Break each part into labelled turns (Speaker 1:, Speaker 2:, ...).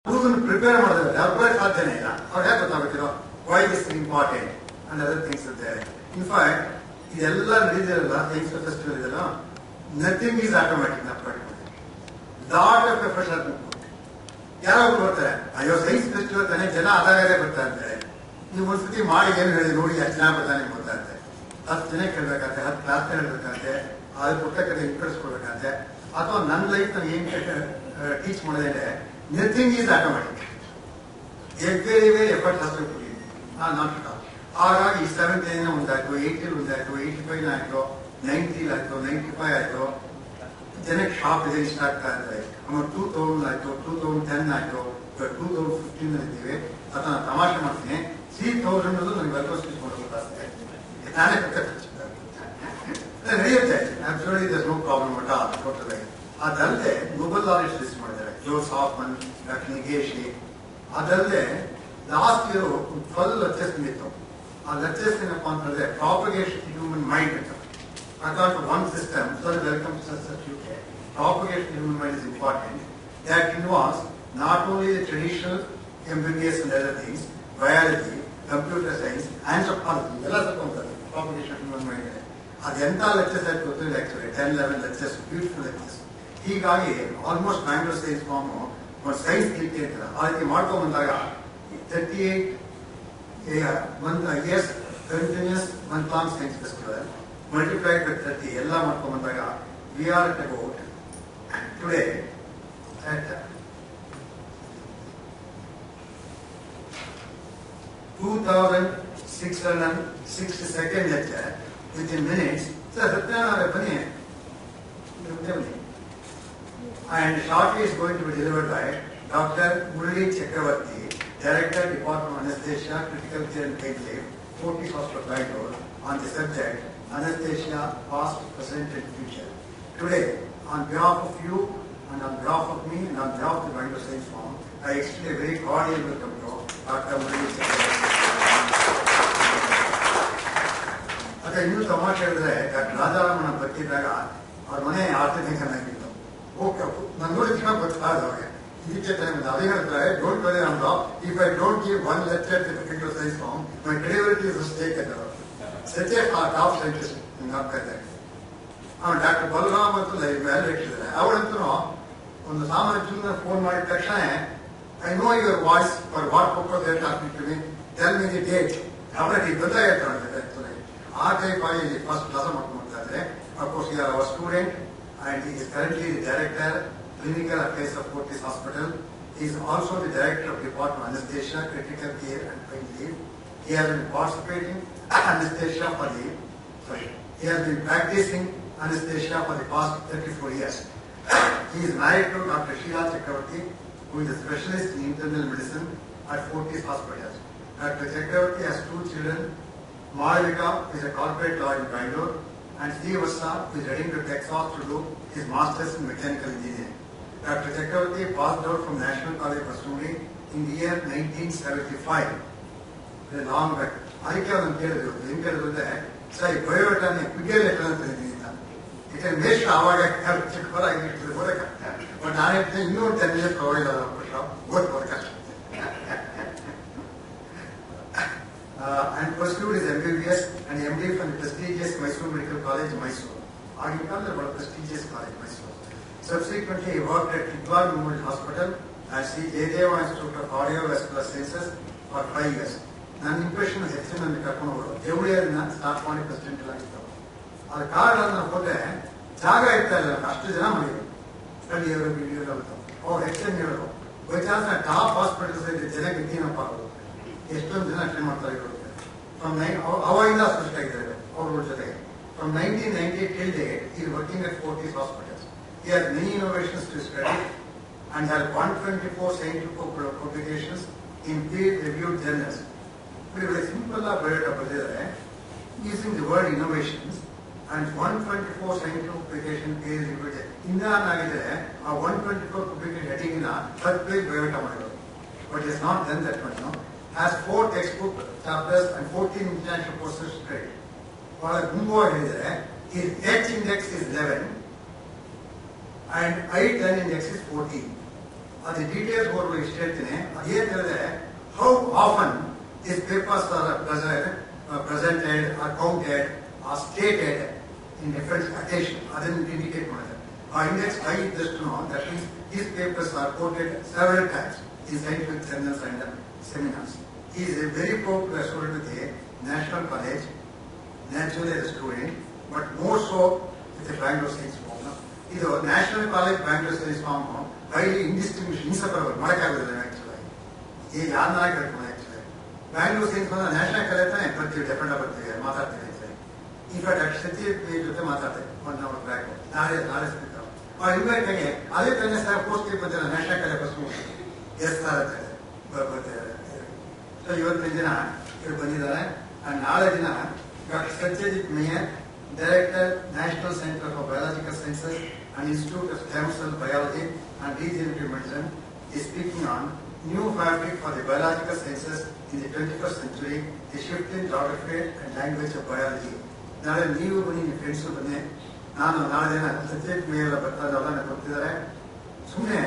Speaker 1: prepare why this is important and other things are there. In fact, festival, nothing is automatic. Lot of effort has been put. Your science festival, you want to see my teach nothing is automatic. Every effort has to put in. Not at all. 7th 80 85 90 95 Genetic shop is start 2000 2010 2015 Tamasha 3000 absolutely there's no problem at all. ಅದಲ್ಲದೆ global knowledge list ಮಾಡಿದ್ದಾರೆ Jose Hofmann doctor ನಿಗೇಶಿ ಅದಲ್ಲದೆ last year 12 lectures ಇತ್ತು ಆ lectures ಏನಪ್ಪ ಅಂತಂದ್ರೆ propagation human mind ಅಂತ accord to one system sir welcome to such UK propagation human mind is important that involves not only the traditional MBBS and other things biology computer science and psychology ಎಲ್ಲ ತಗೊಂತಾರೆ propagation human mind ಇದೆ ಅದೆಂಥ lectures ಆಯ್ತು ಗೊತ್ತಿಲ್ಲ actually 10-11 lectures beautiful lectures ಹೀಗಾಗಿ almost Bangalore science form ಒಂದು science click ಅಂತ ಆ ರೀತಿ ಮಾಡ್ಕೊಂಡು ಬಂದಾಗ 38 years continuous month-long science festival multiplied by 30 ಎಲ್ಲ ಮಾಡ್ಕೊಂಡು ಬಂದಾಗ we are at about today at 2662nd lecture within minutes. So Satyanarayana Bani and shortly is going to be delivered by Dr. Murli Chakravarthi, Director, Department of Anesthesia, Critical Care and Pain Relief, Fortist Hospital, Bangalore, on the subject Anesthesia, Past, Present and Future. Today, on behalf of you and on behalf of me and on behalf of the Bangalore Science Forum, I extend a very cordial welcome to Dr. Murli Chakravarthi. ಇನ್ನೂ ತಮಾಷೆ ಹೇಳಿದ್ರೆ doctor Raja Ramanna ಬರ್ತಿದ್ದಾಗ ಅವ್ರ ಮನೆ ಆರ್ಥಿಕ ಚೆನ್ನಾಗಿತ್ತು okay ನಾನು ನೋಡಿದ ಗೊತ್ತಾದ ಅವ್ರಿಗೆ ಇದಕ್ಕೆ ಟೈಮ್ ಅದೇ ಹೇಳ್ತಾರೆ ಡೋಂಟ್ ವೆರಿ ಅಂದ್ರ if I don't give one lecture to computer science from my credibility is stake ಅಂತ ಸಚ್ ಎ ಟಾಪ್ ಸೈಂಟಿಸ್ಟ್ ಆಗ್ತಾ ಇದ್ದಾರೆ ಅವ್ನು ಡಾಕ್ಟರ್ ಬಲರಾಮ್ ಅಂತ ವ್ಯಾಲ್ಯೂ ಇಟ್ಟಿದ್ದಾರೆ ಅವಳಂತೂ ಒಂದು ಸಾಮಾನ್ಯ ಜೀವನ ಫೋನ್ ಮಾಡಿದ ತಕ್ಷಣ I know your voice for what purpose they talking to me tell me the date ಅವರಿಗೆ ಗೊತ್ತಾಗಿರ್ತಾರೆ ಆ ಟೈಪ್ ಆಗಿ ಫಸ್ಟ್ ಕ್ಲಾಸ್ ಮಾಡ್ಕೊಳ್ತಾ ಇದ್ದಾರೆ. Of course you are our student and he is currently the Director, Clinical Affairs of Fortist Hospital. He is also the Director of Department of Anesthesia, Critical Care and Pain Relief. He has been participating anesthesia for he has been practicing anesthesia for the past 34 years. He is married to Dr. Chakravarthi, who is a specialist in internal medicine at Fortist Hospitals. Dr. Chakravarthi has 2 children. Malavika is a corporate lawyer in Bangalore, and Steve Vasa is heading to Texas to do his master's in mechanical engineering. Dr. Chakravarthi passed out from National College of Surrey in the year 1975. A long back. ಅದಕ್ಕೆ ಅದನ್ನು ಕೇಳಿದ್ರು ಏನು ಕೇಳಿದ್ರೆ sir ಬಯೋಡಾಟಾನೆ ಪಿಡಿಎಲ್ letter ಅಂತ ಹೇಳಿದ್ದೀನಿ it waste ಆವಾಗ ಚಿಕ್ಕವರಾಗಿ ಓದಕ್ಕೆ but ನಾನು ಹೇಳ್ತೀನಿ ಇನ್ನೂ 10 minutes ಪ್ರೊವೈಡ್ ಓದ್ಬೋದು ಕಷ್ಟ and pursued his MBBS and MD from the prestigious Mysore Medical College, Mysore. Agriculture was a prestigious college, Mysore. Subsequently, he worked at Kidwar Memorial Hospital at C. Jayadeva Institute of Cardiovascular Sciences for 5 years. ನನ್ನ impression ಹೆಚ್ಚಿನ ನನಗೆ ಕರ್ಕೊಂಡು ಹೋಗೋದು ದೇವಳಿಯನ್ನ start ಮಾಡಿ president ಆಗಿತ್ತು. ಅದು ಕಾರಣ ಹೋದ್ರೆ ಜಾಗ ಇರ್ತಾ ಇಲ್ಲ, ಅಷ್ಟು ಜನ ಮಾಡಿದ್ರು ಸ್ಥಳೀಯರು ಬಿಡಿಯರು ಅಂತ ಅವ್ರು ಹೆಚ್ಚಿನ ಹೇಳೋದು ಬೈ ಚಾನ್ಸ್ ಟಾಪ್ ಹಾಸ್ಪಿಟಲ್ಸ್ ಜನಕ್ಕೆ ಇದ್ದೀನಪ್ಪ ಆಗೋದು ಎಷ್ಟೊಂದು ಜನ ಅಟೆಂಡ್ ಮಾಡ್ತಾರೆ ಅವಾಗಿಂದ ಸೃಷ್ಟಿಯಾಗಿದ್ದಾರೆ ಅವ್ರ ಜೊತೆಗೆ. From 1990 till date, he is working at Fortist Hospitals. He has many innovations to study and has 124 scientific publications in peer-reviewed journals. Very simple biodata ಬರೆದಿದ್ದಾರೆ using the word innovations and 124 scientific publication peer-reviewed. ಇನ್ನೇನಾಗಿದ್ರೆ ಆ 124 publication heading ನ 10 page biodata ಮಾಡಿರೋದು. But he has not done that much now. Has 4 textbook chapters and 14 international courses straight. While Gumbo his H index is 11 and height index is 14. the details over how often these papers are presented or counted or stated in different occasions. That indicate our index I just to know that means these papers are quoted several times in scientific journals and seminars. He is a very popular student with the National College, naturally as a student, but more so with the Bangalore Science Form. This National College Bangalore Science Form highly indistinguished, inseparable, actually. Bangalore Science Form National College different about the in fact, actually, we do the 1 hour back. Or invite again, other than the post people in the National College. Yes, sir. So you are and knowledge Dr. Satyajit Mayer, Director, National Center for Biological Sciences and Institute of Stem Cell Biology and Regenerative Medicine, is speaking on new fabric for the biological sciences in the 21st century, the shift in geography and language of biology. ನಾಳೆ ನೀವು ಬನ್ನಿ ನಿಮ್ಮ friends ಬನ್ನಿ ನಾನು ನಾಳೆ ದಿನ subject ಮೇಲೆ ಬರ್ತಾರಲ್ಲ ಕೊಡ್ತಿದ್ದಾರೆ ಸುಮ್ಮನೆ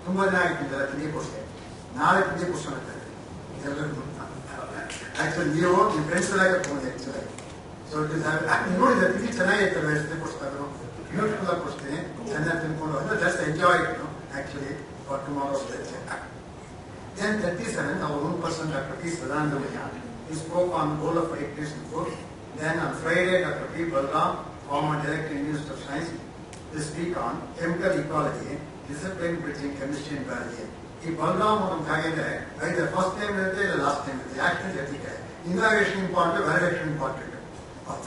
Speaker 1: ತುಂಬ ದಿನ ಆಗಿಟ್ಟಿದ್ದಾರೆ ತಿಂಡಿ ಕೊಡ್ತೆ ನಾಳೆ ತಿಂಡಿ ಕೊಡ್ಸೋಣ ಎಲ್ಲರಿಗೂ ಆಕ್ಚುಲಿ ನೀವು ನಿಮ್ಮ ಫ್ರೆಂಡ್ಸ್ ಎಲ್ಲ ಕರ್ಕೊಂಡು ಆಕ್ಚುಲಿ ಸೊ ನೋಡಿದ್ರೆ ತಿಂಡಿ ಚೆನ್ನಾಗಿರ್ತವೆ ಎಷ್ಟು ಕೊಡ್ತಾರೆ ಬ್ಯೂಟಿಫುಲ್ ಆಗಿ ಕೊಡ್ತೀನಿ ಚೆನ್ನಾಗಿ ತಿನ್ಕೊಂಡು ಅಂದ್ರೆ ಜಸ್ಟ್ ಎಂಜಾಯ್ ಇಟ್ಟು actually for tomorrow Then 37, our own person, Dr. P. Sadanandamaya, he spoke on goal of education book. Then on Friday, Dr. P. Balram, former Director in Institute of Science, will speak on chemical ecology, discipline bridging chemistry and biology. He Balram on Kagende, either first time or the last time, the action is ethical. Innovation important, validation important.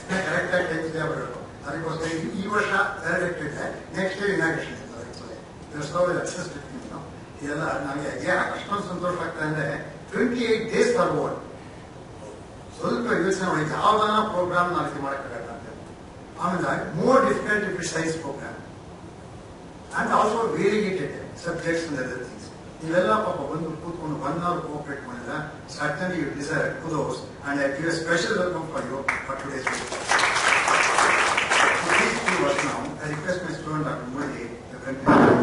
Speaker 1: Correct that things they have because he was validated, next year innovation is actually. There's no assisted. ಇದೆಲ್ಲ ನನಗೆ ಯಾಕೆ ಅಷ್ಟೊಂದು ಸಂತೋಷ ಆಗ್ತಾ ಅಂದರೆ 28 days forward ಸ್ವಲ್ಪ ಯೋಚನೆ ಮಾಡಿ ಯಾವ್ದಾನ ಪ್ರೋಗ್ರಾಮ್ ನಾವು ರೀತಿ ಮಾಡೋಕ್ಕಾಗಲ್ಲ ಅಂತ ಆಮೇಲೆ more difficult if it science program and also variated subjects and other things ನೀವೆಲ್ಲ ಪಾಪ ಬಂದು ಕೂತ್ಕೊಂಡು 1 hour ಕೋಆಪರೇಟ್ ಮಾಡಿದ್ರೆ certainly you deserve kudos and I give a special welcome for you for today's now I request my student Dr. Murli to continue.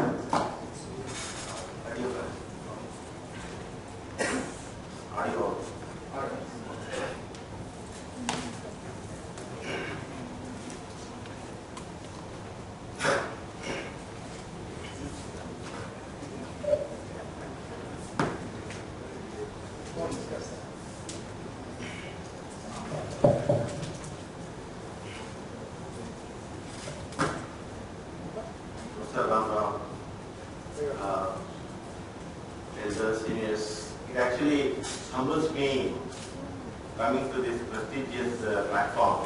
Speaker 2: It actually humbles me coming to this prestigious platform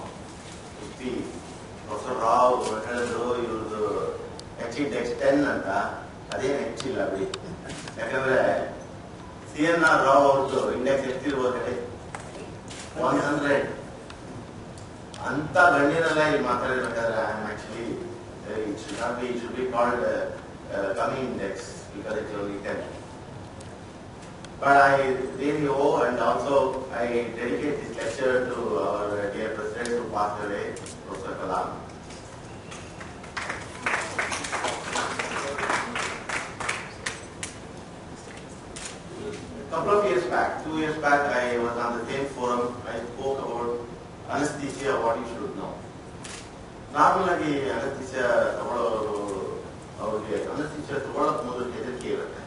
Speaker 2: to speak. Professor Rao, ಇವ್ರದ್ದು index 10 ಅಂತ ಅದೇನು ಹೆಚ್ಚಿಲ್ಲ ಬಿಡಿ ಯಾಕಂದ್ರೆ CNR Rao ಅವ್ರದ್ದು index ಎಷ್ಟಿರ್ಬೋದ್ರೆ 100 ಅಂತ ಗಣ್ಯರೆಲ್ಲ ಇಲ್ಲಿ ಮಾತಾಡಿರ್ಬೇಕಾದ್ರೆ I am actually it should be called coming index because it's only 10. But I really owe and also I dedicate this lecture to our dear President who passed away, Professor Kalam. A couple of years back, 2 years back, I was on the same forum. I spoke about anesthesia, what you should know. Normally, anesthesia ತಗೊಳ್ಳೋಕೆ ಮೊದಲು ಹೆದರಿಕೆ ಇರುತ್ತೆ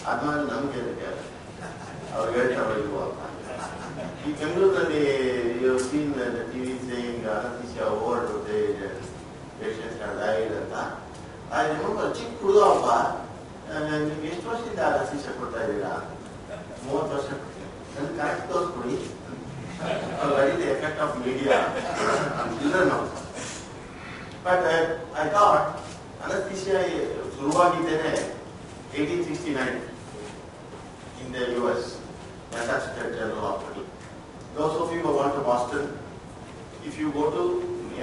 Speaker 2: ಆದ್ಮೇಲೆ ನಮ್ಗೆ ಹೆದರಿಕೆ ಆಗುತ್ತೆ ಅವ್ರಿಗೆ ಹೇಳ್ತಾರೆ ಈ ಬೆಂಗಳೂರಿನಲ್ಲಿ you seen TV saying anaesthesia over dosage patients died ಅಂತ ಚಿಕ್ಕ ಹುಡುಗಪ್ಪ ನಿಮ್ಗೆ ಎಷ್ಟು ವರ್ಷದಿಂದ ಅನಸ್ತೀಸಿಯಾ ಕೊಡ್ತಾ ಇದ್ದೀರಾ 30 ವರ್ಷ ಕೊಡ್ತೀನಿ ನನ್ಗೆ ಕರೆಕ್ಟ್ ತೋರಿಸ್ಕೊಡಿ the effect of media children also but I thought anaesthesia ಶುರುವಾಗಿದ್ದೇನೆ 1869 in the US, Massachusetts General Hospital. Those of you who want to Boston, if you go to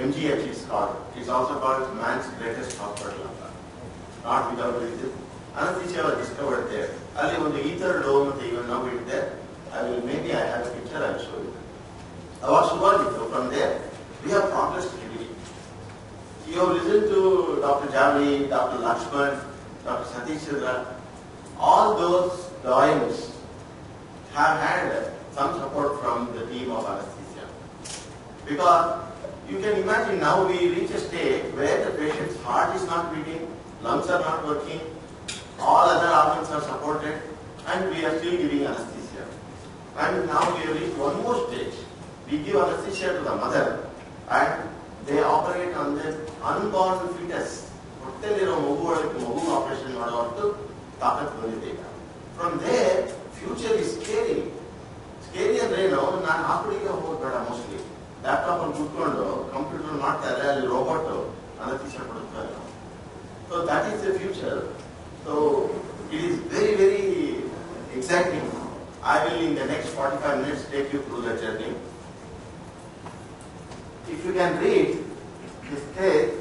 Speaker 2: MGH, it's also called man's greatest hospital. Not without reason. Anesthesia was discovered there. Ali on the ether dome, even now it's there. Maybe I have a picture, I'll show you. Our Subarjito, from there, we have progressed heavily. You have listened to Dr. Javli, Dr. Lakshman, Dr. Satish Chandra. all those doyens have had some support from the team of anesthesia. Because you can imagine now we reach a state where the patient's heart is not beating, lungs are not working, all other organs are supported, and we are still giving anesthesia. And now we have reached one more stage. We give anesthesia to the mother and they operate on the unborn fetus. Operation from there, future is scary. Scary and now, I hospital mostly. Laptop and computer not robot anesthesia. So that is the future. So it is very, very exciting. I will in the next 45 minutes take you through the journey. If you can read this case,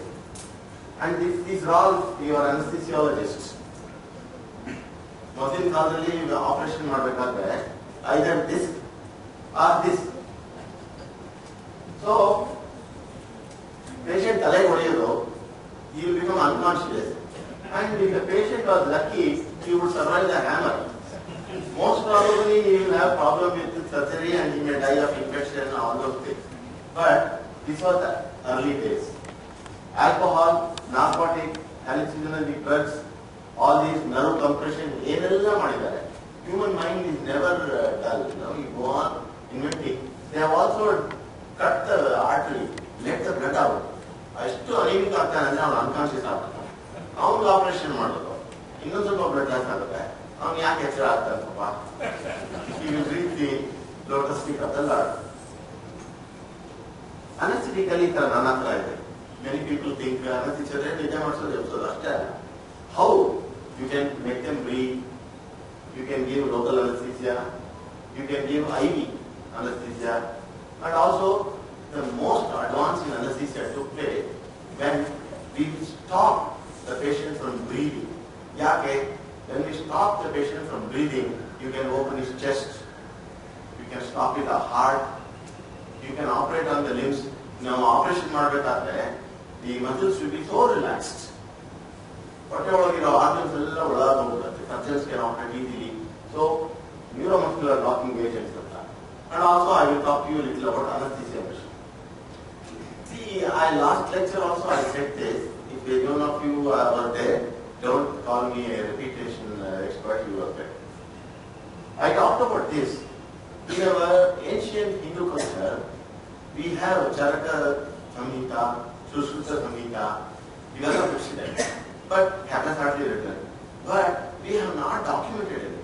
Speaker 2: and these are all your anesthesiologists. Mosin Khadali operation either this or this. So, patient he will become unconscious. And if the patient was lucky, he would survive the hammer. Most probably he will have problem with surgery and he may die of infection and all those things. But this was the early days. Alcohol, narcotic, hallucinogenic drugs, all these nerve compression, human mind is never dull. You go on inventing. They have also cut the artery, let the blood out. I still anemic unconscious after. Operation blood loss he will read the lotus feet of the Lord. Anesthetically, many people think anesthesia how you can make them breathe, you can give local anesthesia, you can give IV anesthesia, and also the most advanced in anesthesia took place when we stop the patient from breathing. When we stop the patient from breathing, you can open his chest, you can stop it the heart, you can operate on the limbs. Now operation the muscles will be so relaxed. Whatever organs surgeons can operate easily. So neuromuscular blocking agents. And also I will talk to you a little about anesthesia machine. See, last lecture also I said this. If none of you were there, don't call me a repetition expert, you were there. I talked about this. In our ancient Hindu culture, we have Charaka Samhita, Sushruta Samhita, these are precedents. But happens hardly written. But we have not documented it.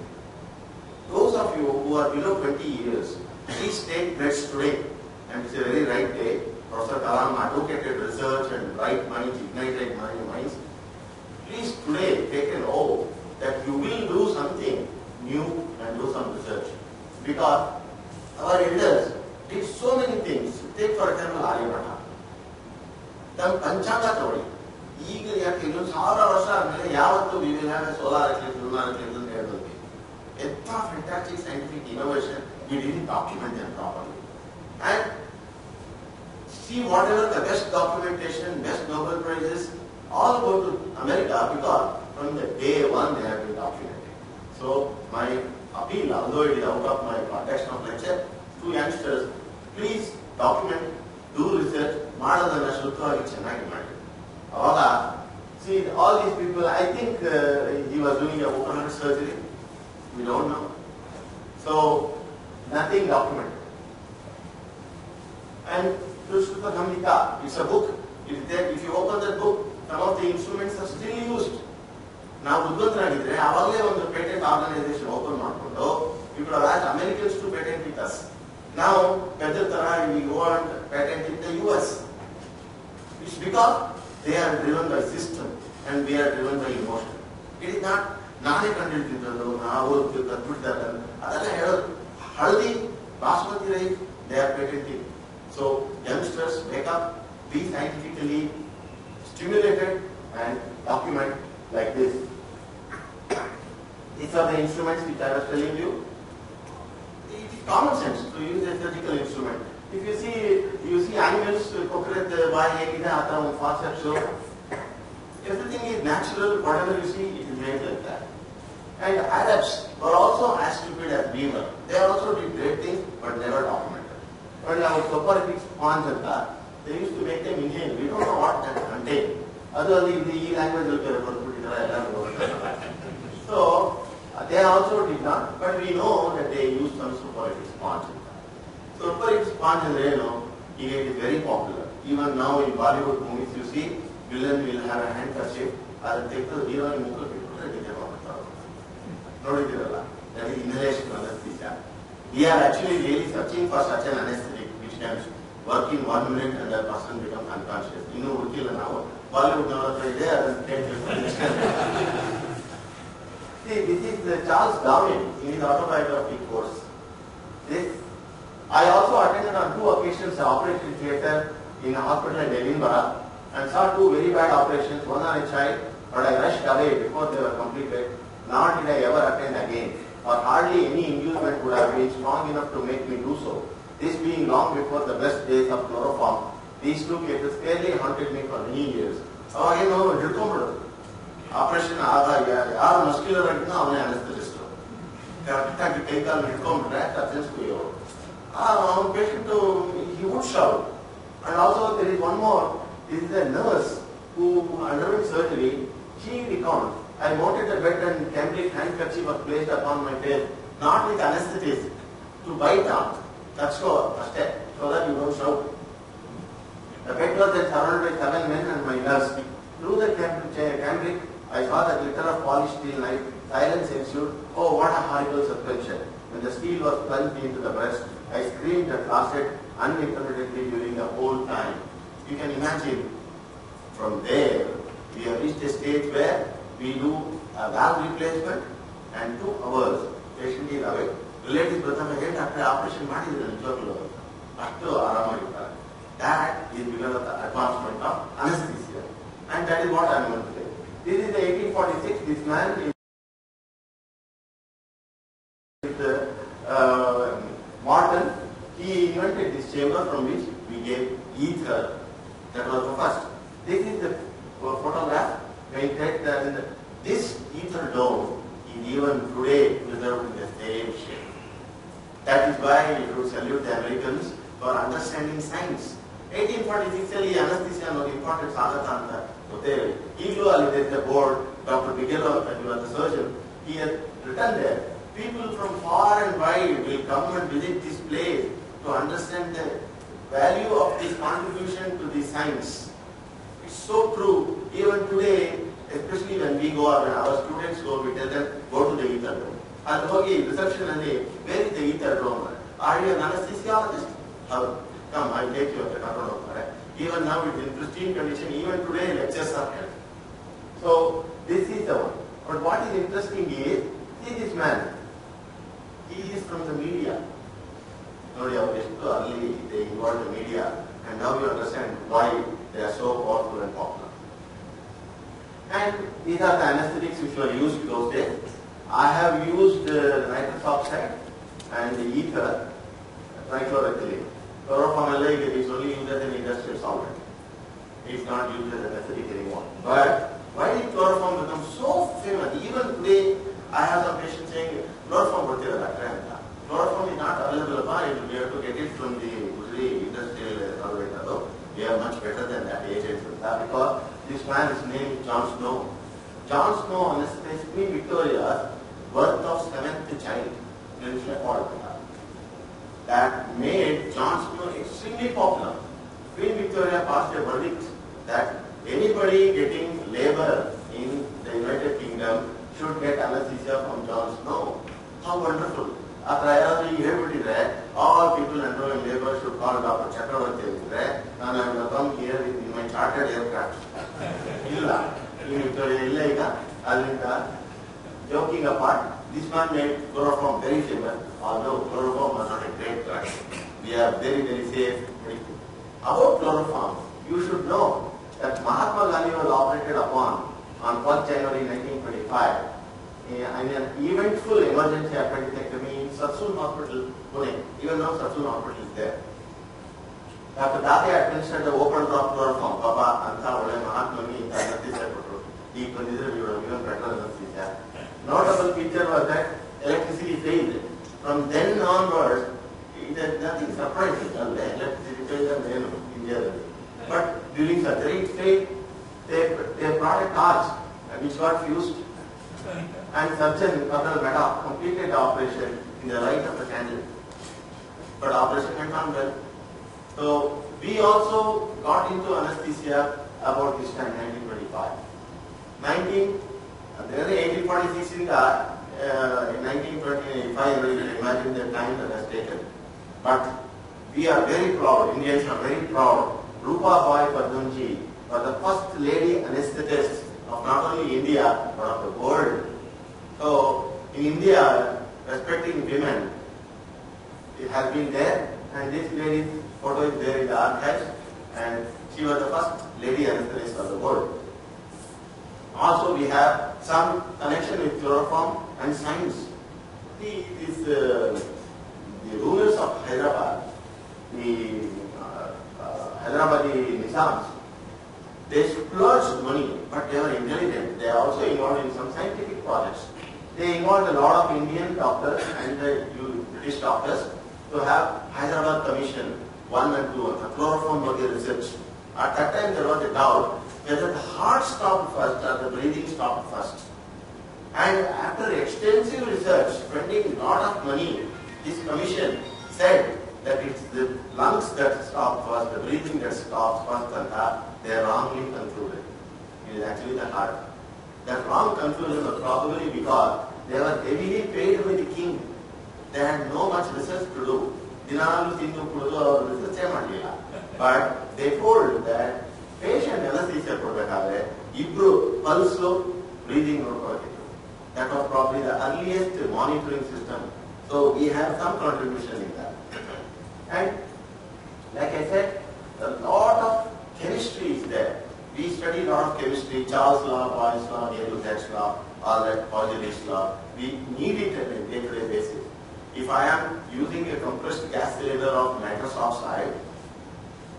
Speaker 2: Those of you who are below 20 years, please take bets today. And it's a very right day. Professor Kalam advocated research and bright minds, ignited minds. Please today take an oath that you will do something new and do some research. Because our elders did so many things. Take for example Aryabhata. Then Panchanga Tori. We will have a solar eclipse, lunar eclipse, and there will be. It's a fantastic scientific innovation. We didn't document them properly. And see whatever the best documentation, best Nobel Prizes, all go to America because from the day one they have been documented. So my appeal, although it is out of my context of lecture, to youngsters, please document, do research, see all these people, I think he was doing a open heart surgery. We don't know. So nothing documented. And Sushruta Samhita, it's a book. If you open that book, some of the instruments are still used. Now, Buddha-Tranidre, on the patent organization open Markondo, you could have asked Americans to patent with us. Now, we go and patent in the US. It's because they are driven by system and we are driven by emotion. It is not Haldi, Basmati rice, they are patenting. So, youngsters, wake up, be scientifically stimulated and document like this. These are the instruments which I was telling you. It is common sense to use a surgical instrument. If you see animals, everything is natural, whatever you see, it is made like that. And Arabs were also as stupid as we were. They also did great things, but never documented. But our Chakravarthi spawns and that, they used to make them inhale. We don't know what that contained. Otherwise, the language will be so, they also did not, but we know that they used some superlative sponge. So superlative sponge is, it is very popular. Even now in Bollywood movies, you see, villain will have a handkerchief, and take the hero and move people. That is inhalation anesthesia. We are actually really searching for such an anesthetic which can work in 1 minute and the person becomes unconscious. You know, kill an hour. Bollywood never tried there and take See, this is Charles Darwin in his autobiography course. I also attended on 2 occasions the operation theatre in a hospital in Edinburgh and saw 2 very bad operations, one on a child, but I rushed away before they were completed. Nor did I ever attend again, or hardly any inducement would have been strong enough to make me do so. This being long before the best days of chloroform, these 2 cases fairly haunted me for many years. Operation muscular anesthetist. Patient he would shout. And also there is one more, this is a nurse who underwent surgery. She recounts, I mounted the bed and cambric handkerchief was placed upon my face, not with anesthetic, to bite on. That's so that you don't shout. The bed was then surrounded by 7 men and my nurse. Through the cambric, I saw the glitter of polished steel knife. Silence ensued. Oh, what a horrible suspension. When the steel was plunged into the breast, I screamed and lasted unintermittently during the whole time. You can imagine, from there, we have reached a stage where we do a valve replacement and 2 hours patient is away. Relatives again after operation that is because of the advancement of anesthesia. And that is what I am going to say. This is the 1846, this man is Martin. He invented this chamber from which we gave ether. That was the first. This is the photograph. This ether dome is even today preserved in the same shape. That is why we should salute the Americans for understanding science. 1846 anesthesia was important Sagatanta. There is a board, Dr. Bigelow, he was the surgeon, he has written there. People from far and wide will come and visit this place to understand the value of this contribution to the science. It's so true. Even today, especially when we go or when our students go, we tell them, go to the ether room. And okay, reception and where is the ether room? Are you an anesthesiologist? Come, I'll take you at the control. Even now it's in pristine condition, even today lectures are held. So this is the one. But what is interesting is, see this man, he is from the media. Early they involved the media, and now you understand why they are so powerful and popular. And these are the anesthetics which were used those days. I have used nitrous oxide and the ether, trichloroethylene. Chloroform is only used as an industrial solvent. It is not used as an anesthetic anymore. But why did chloroform become so famous? Even today, I have some patients saying, chloroform is not available. We have to get it from the industrial solvent. We are much better than that agent. Because this man, his name is John Snow. John Snow anesthetized Queen Victoria's birth of 7th child. That made John Snow extremely popular. Queen Victoria passed a verdict that anybody getting labor in the United Kingdom should get anesthesia from John Snow. How wonderful. After I heard all people enrolling labor should call Dr. Chakravarthi, and I will come here in my chartered aircraft. Queen Victoria, joking apart, this man made chloroform very famous, although chloroform was not a great drug. We are very, very safe. About chloroform, you should know that Mahatma Gandhi was operated upon on 1st January 1925 in an eventful emergency appendectomy in Satsun Hospital, Pune. Even now Satsun Hospital is there. Dr. Date administered the open drop chloroform. Papa, Anta, Mahatma, me, anesthesia. He considered you even better anesthesia. notable feature was that electricity failed. From then onwards, it is nothing surprising. Electricity failed and India. But during surgery it failed. They brought a torch which got fused, and surgeon Colonel Mehta completed the operation in the light of the candle. But operation went on well. So we also got into anesthesia about this time, 1925. 1846 in 1925, you can imagine the time that has taken. But we are very proud, Indians are very proud. Rupa Bai Padunji was the first lady anesthetist of not only India, but of the world. So in India, respecting women, it has been there, and this lady's photo is there in the archives, and she was the first lady anesthetist of the world. Also, we have some connection with chloroform and science. The rulers of Hyderabad, the Hyderabadi Nizams, they splurged money, but they were intelligent. They are also involved in some scientific projects. They involved a lot of Indian doctors and British doctors to have Hyderabad Commission 1 and 2, the chloroform body research. At that time, there was a doubt whether the heart stopped first or the breathing stopped first. And after extensive research, spending a lot of money, this commission said that it's the lungs that stop first, the breathing that stops first, and they wrongly concluded. It is actually the heart. That wrong conclusion was probably because they were heavily paid by the king. They had no much research to do. But they told that patient anesthesia ಕೊಡಬೇಕಾದ್ರೆ ಇಬ್ರು pulse breathing ನೋಡ್ಕೊಳ್ತಿದ್ರು. That was probably the earliest monitoring system. So we have some contribution in that. And like I said, a lot of chemistry is there. We study a lot of chemistry, Charles' law, Boyle's law, Neil-Lewis' law, all that, Poiseuille's law. We need it on a day-to-day basis. If I am using a compressed gas cylinder of nitrous oxide,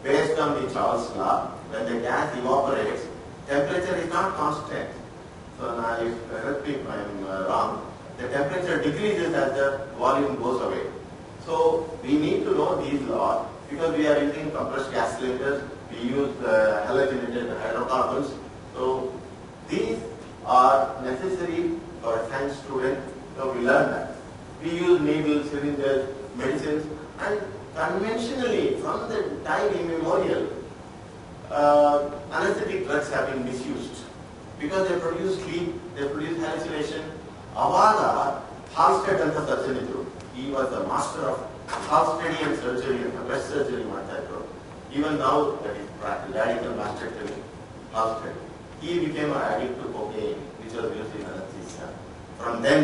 Speaker 2: based on the Charles' law, when the gas evaporates, temperature is not constant. So now, if correct me if I am wrong, the temperature decreases as the volume goes away. So we need to know these laws because we are using compressed gas cylinders. We use halogenated hydrocarbons. So these are necessary for a science student. So we learn that. We use needles, syringes, medicines, and conventionally, from the time immemorial, anesthetic drugs have been misused because they produce sleep, they produce hallucination. Avada, Halstead and the surgeon, he was the master of Halstedian surgery and breast surgery. Even now, that is radical mastectomy, Halstead. He became an addict to cocaine, which was used in anesthesia. From then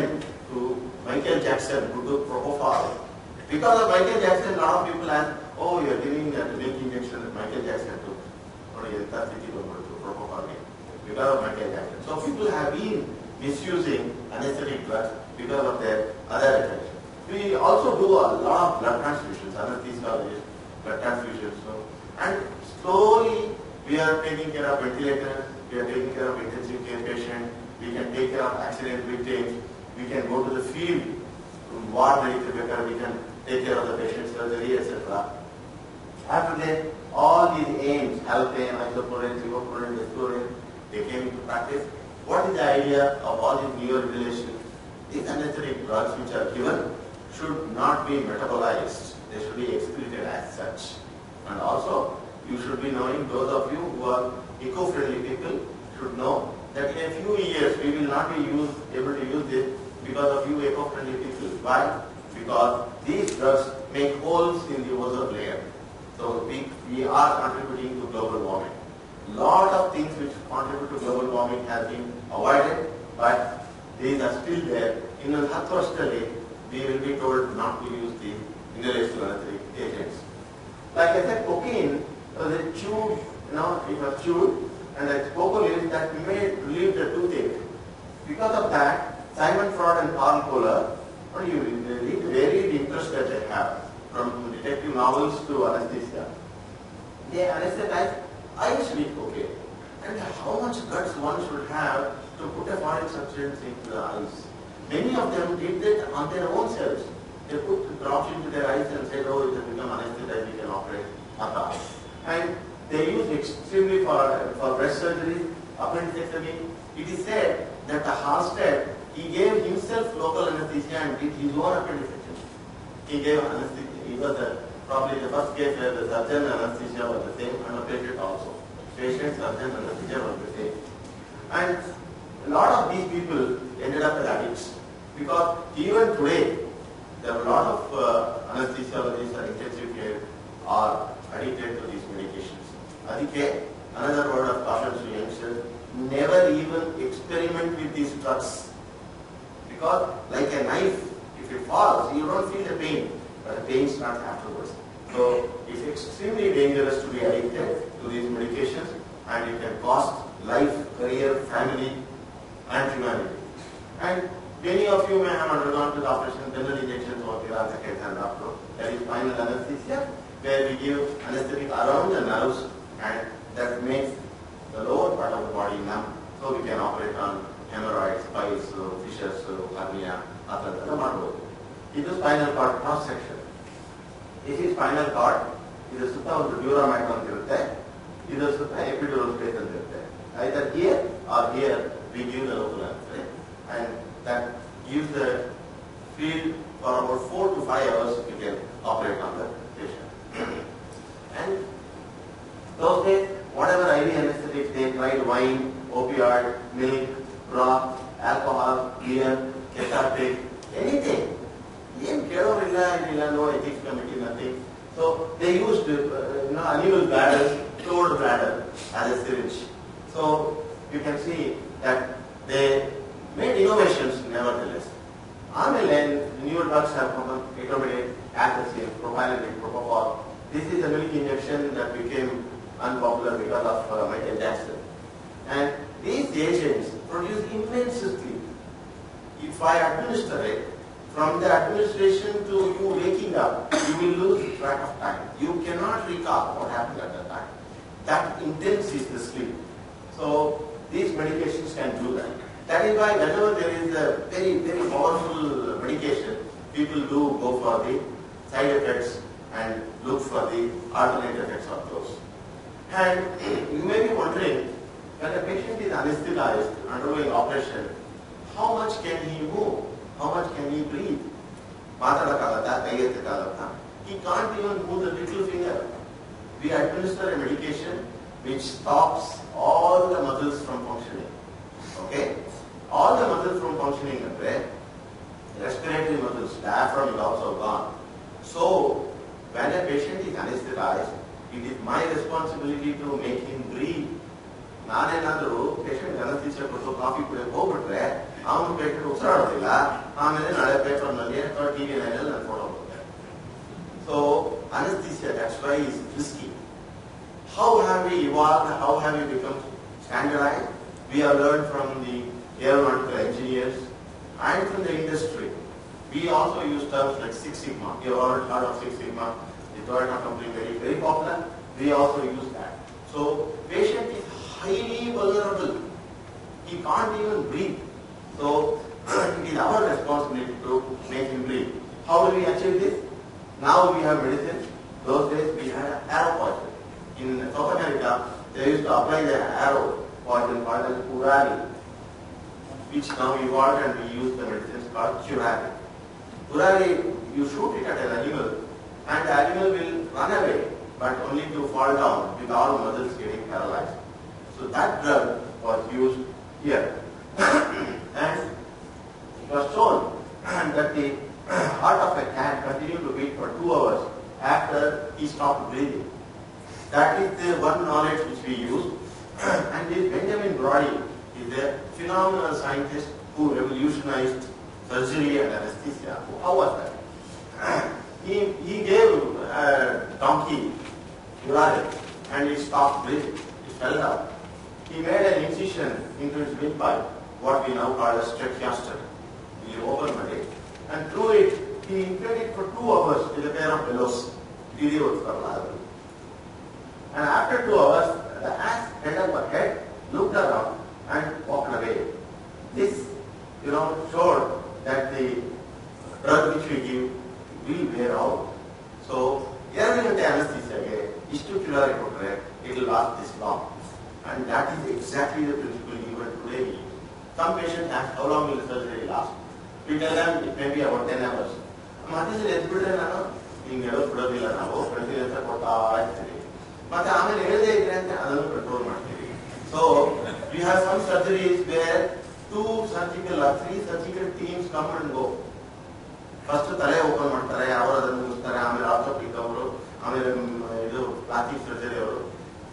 Speaker 2: to Michael Jackson, who took propofol. Because of Michael Jackson, a lot of people ask, oh, you are giving that milk injection that Michael Jackson took. Because of Michael Jackson. So people have been misusing anesthetic drugs because of their other effects. We also do a lot of blood transfusions, anesthesiologists, blood transfusions. So, and slowly we are taking care of ventilators, we are taking care of intensive care patients, we can take care of accident victims, we can go to the field, ward we can take care of the patient surgery, etc. After that, all these aims, alpane, isoflurane, sevoflurane, desflurane, they came into practice. What is the idea of all these newer regulations? These anesthetic drugs which are given should not be metabolized. They should be excreted as such. And also, you should be knowing, those of you who are eco-friendly people should know that in a few years we will not be able to use this because of you eco-friendly people. Why? Because these drugs make holes in the ozone layer. So we are contributing to global warming. Lot of things which contribute to global warming have been avoided, but these are still there. In a study, we will be told not to use the inhalation anesthetic agents. Like I said, cocaine was a chewed, it was chewed, and the cocoa leaves that may relieve the toothache. Because of that, Simon Freud and Carl Kohler, the varied interest that they have, from detective novels to anesthesia, they anesthetize eyes with cocaine. And how much guts one should have to put a foreign substance into the eyes. Many of them did that on their own selves. They put drops into their eyes and said, oh, it has become anesthetized, we can operate. And they used extremely for breast surgery, appendectomy. It is said that the Halstead, he gave himself local anesthesia and did his own appendectomy. He gave anesthesia. He was probably the first case where the surgeon and anesthesia were the same, and the patient also. Patient, surgeon, and anesthesia were the same. And a lot of these people ended up as addicts. Because even today, there are a lot of anesthesiologists and intensive care are addicted to these medications. Adike, another word of caution to youngsters, never even experiment with these drugs. Because like a knife, if it falls, you don't feel the pain, but the pain starts afterwards. So it's extremely dangerous to be addicted to these medications, and it can cost life, career, family, and humanity. And many of you may have undergone to the operation general injections or that is spinal anesthesia, where we give anesthetic around the nerves, and that makes the lower part of the body numb, so we can operate on hemorrhoids, piles, fissures, hernia, etc. This is spinal cord cross section. This is spinal cord. This is the dura magnum. This is the epidural space. Either here or here we give the local anesthetic, and that gives the field for about 4 to 5 hours we can operate on the patient. And those days, whatever IV anesthetics, they tried wine, opioid, milk, broth, alcohol, beer, cathartic, anything. No ethics committee, nothing. So they used animal bladders, stored bladder as a syringe. So you can see that they made innovations nevertheless. New drugs have come, etomidated, atrazine, propionate, propofol. This is a milk injection that became unpopular because of Michael Jackson. And these agents produce immense sleep. If I administer it, from the administration to you waking up, you will lose track of time. You cannot recall what happened at that time. That intense is the sleep. So these medications can do that. That is why whenever there is a very, very powerful medication, people do go for the side effects and look for the alternate effects of those. And you may be wondering, when a patient is anesthetized, undergoing operation, how much can he move? How much can he breathe? He can't even move the little finger. We administer a medication which stops all the muscles from functioning. Okay? All the muscles from functioning in the brain, respiratory muscles, diaphragm is also gone. So, when a patient is anesthetized, it is my responsibility to make him breathe. ನಾನೇನಾದರೂ patient anaesthesia ಕೊಟ್ಟು coffee ಕುಡಿಯೋಕೆ ಹೋಗ್ಬಿಟ್ರೆ ಅವನು patient ಉಸಿರಾಡೋದಿಲ್ಲ, ಆಮೇಲೆ ನಾಳೆ ಪೇಪರ್ನಲ್ಲಿ ಅಥವಾ TV ನೈನಲ್ಲಿ ನಾನು ಫೋಟೋ ಹೋಗ್ತೇನೆ. So anesthesia, that's why is risky. How have we evolved? How have we become standardized? We have learned from the aeronautical engineers and from the industry. We also use terms like Six Sigma. You have already heard of Six Sigma. The Toyota company very, very popular. We also use that. So patient is highly vulnerable. He can't even breathe. So it is our responsibility to make him breathe. How do we achieve this? Now we have medicine. Those days we had arrow poison. In South America, they used to apply the arrow poison called as curare, which now evolved and we use the medicines called curare. Curare, you shoot it at an animal and the animal will run away, but only to fall down with all muscles getting paralyzed. So that drug was used here. And it was shown that the heart of a cat continued to beat for 2 hours after he stopped breathing. That is the one knowledge which we use. And this Benjamin Brody is a phenomenal scientist who revolutionized surgery and anesthesia. How was that? He gave a donkey curare and it stopped breathing. It fell down. He made an incision into his windpipe, what we now call a tracheostomy. He opened it, and through it, he inflated for 2 hours with a pair of bellows. And after 2 hours, the ass held up her head, looked around, and walked away. This, showed Some patients ask, how long will the surgery last? We tell them it may be about 10 hours. So we have some surgeries where 2 surgical or 3 surgical teams come and go. First tale open ಮಾಡ್ತಾರೆ ಅವರು ಅದನ್ನು ಮುಗಿಸ್ತಾರೆ ಆಮೇಲೆ orthopaedic ಅವರು ಆಮೇಲೆ ಇದು plastic surgery ಅವರು.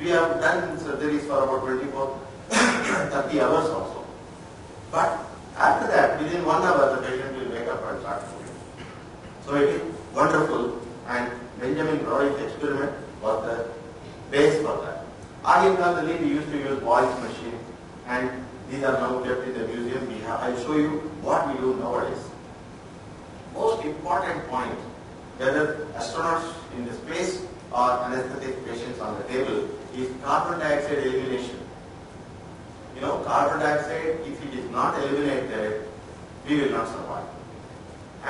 Speaker 2: We have done surgeries for about 24-30 hours also. But after that, within 1 hour, the patient will wake up and start moving. So it is wonderful, and Benjamin Broderick's experiment was the base for that. Again, we used to use Boyle's machine, and these are now kept in the museum. I'll show you what we do nowadays. Most important point, whether astronauts in the space or anesthetic patients on the table, is carbon dioxide elimination. You know, carbon dioxide, if it is not eliminated, we will not survive.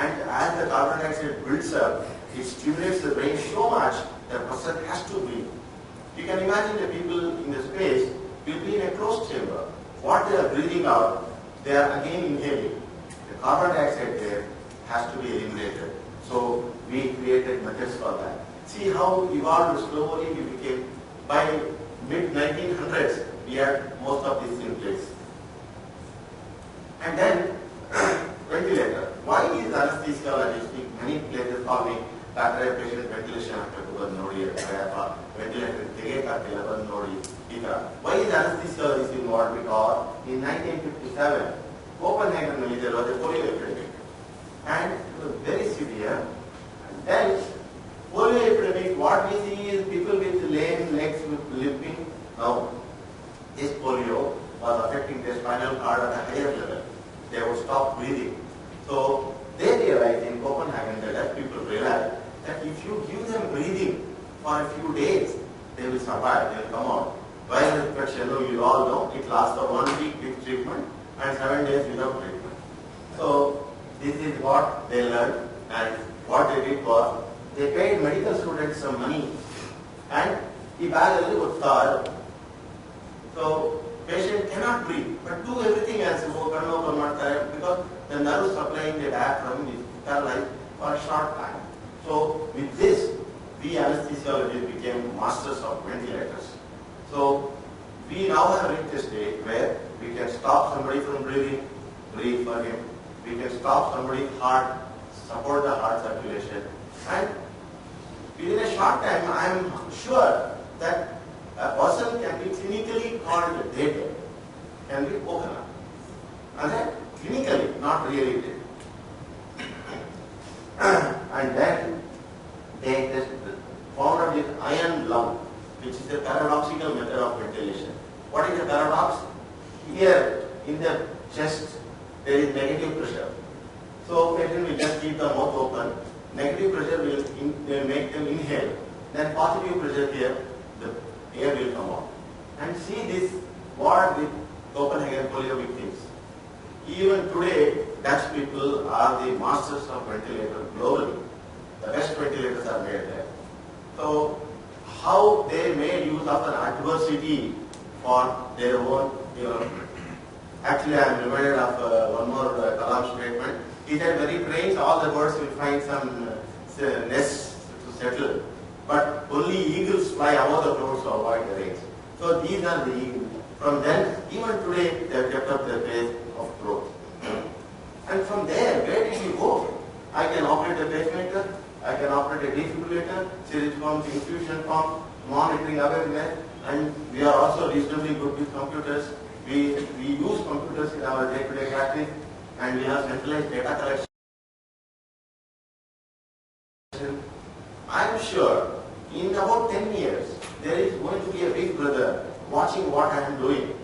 Speaker 2: And as the carbon dioxide builds up, it stimulates the brain so much that the person has to breathe. You can imagine the people in the space will be in a closed chamber. What they are breathing out, they are again inhaling. The carbon dioxide there has to be eliminated. So we created methods for that. See how evolved slowly we became. By mid-1900s, we had most of these in place. And then, ventilator. Why is anesthesia logistic? Many places call me, Dr. patient ventilation after Nodi, ventilator, Nodi. Why is anesthesia involved? Because in 1957, Copenhagen, there was a polio epidemic. And it was very severe. And then, polio epidemic, what we see is people with lame legs with limping. Now, this polio was affecting their spinal cord at a higher level. They would stop breathing. So, they realized in Copenhagen, the Dutch people realized that if you give them breathing for a few days, they will survive, they will come out. Viral infection, you all know, it lasts for 1 week with treatment and 7 days without treatment. So, this is what they learned, and what they did was, they paid medical students some money, and the bag would start. So, patient cannot breathe, but do everything else, because the nerves supplying the diaphragm is paralyzed for a short time. So, with this, we anesthesiologists became masters of ventilators. So, we now have reached a stage where we can stop somebody from breathing, breathe for him. We can stop somebody's heart, support the heart circulation, and within a short time, I am sure that a person can be clinically called dead, can be woken up. And then clinically, not really dead. And then they found out this iron lung, which is a paradoxical method of ventilation. What is the paradox? Here in the chest, there is negative pressure. So patient will just keep the mouth open. Negative pressure will make them inhale. Then positive pressure here, the air will come out. And see this what with Copenhagen polio victims. Even today, Dutch people are the masters of ventilator globally. The best ventilators are made there. So how they made use of an adversity for their own, Actually, I am reminded of one more Kalam statement. He said, when he trains, all the birds will find some nests to settle. But only eagles fly above the clouds to avoid the rains. So these are the eagles. From then, even today, they have kept up their pace of growth. And from there, where did we go? I can operate a pacemaker, I can operate a defibrillator, syringe pumps, infusion pump, monitoring awareness, and we are also reasonably good with computers. We use computers in our day-to-day practice, and we have centralized data collection. I am sure in about 10 years, there is going to be a big brother watching what I am doing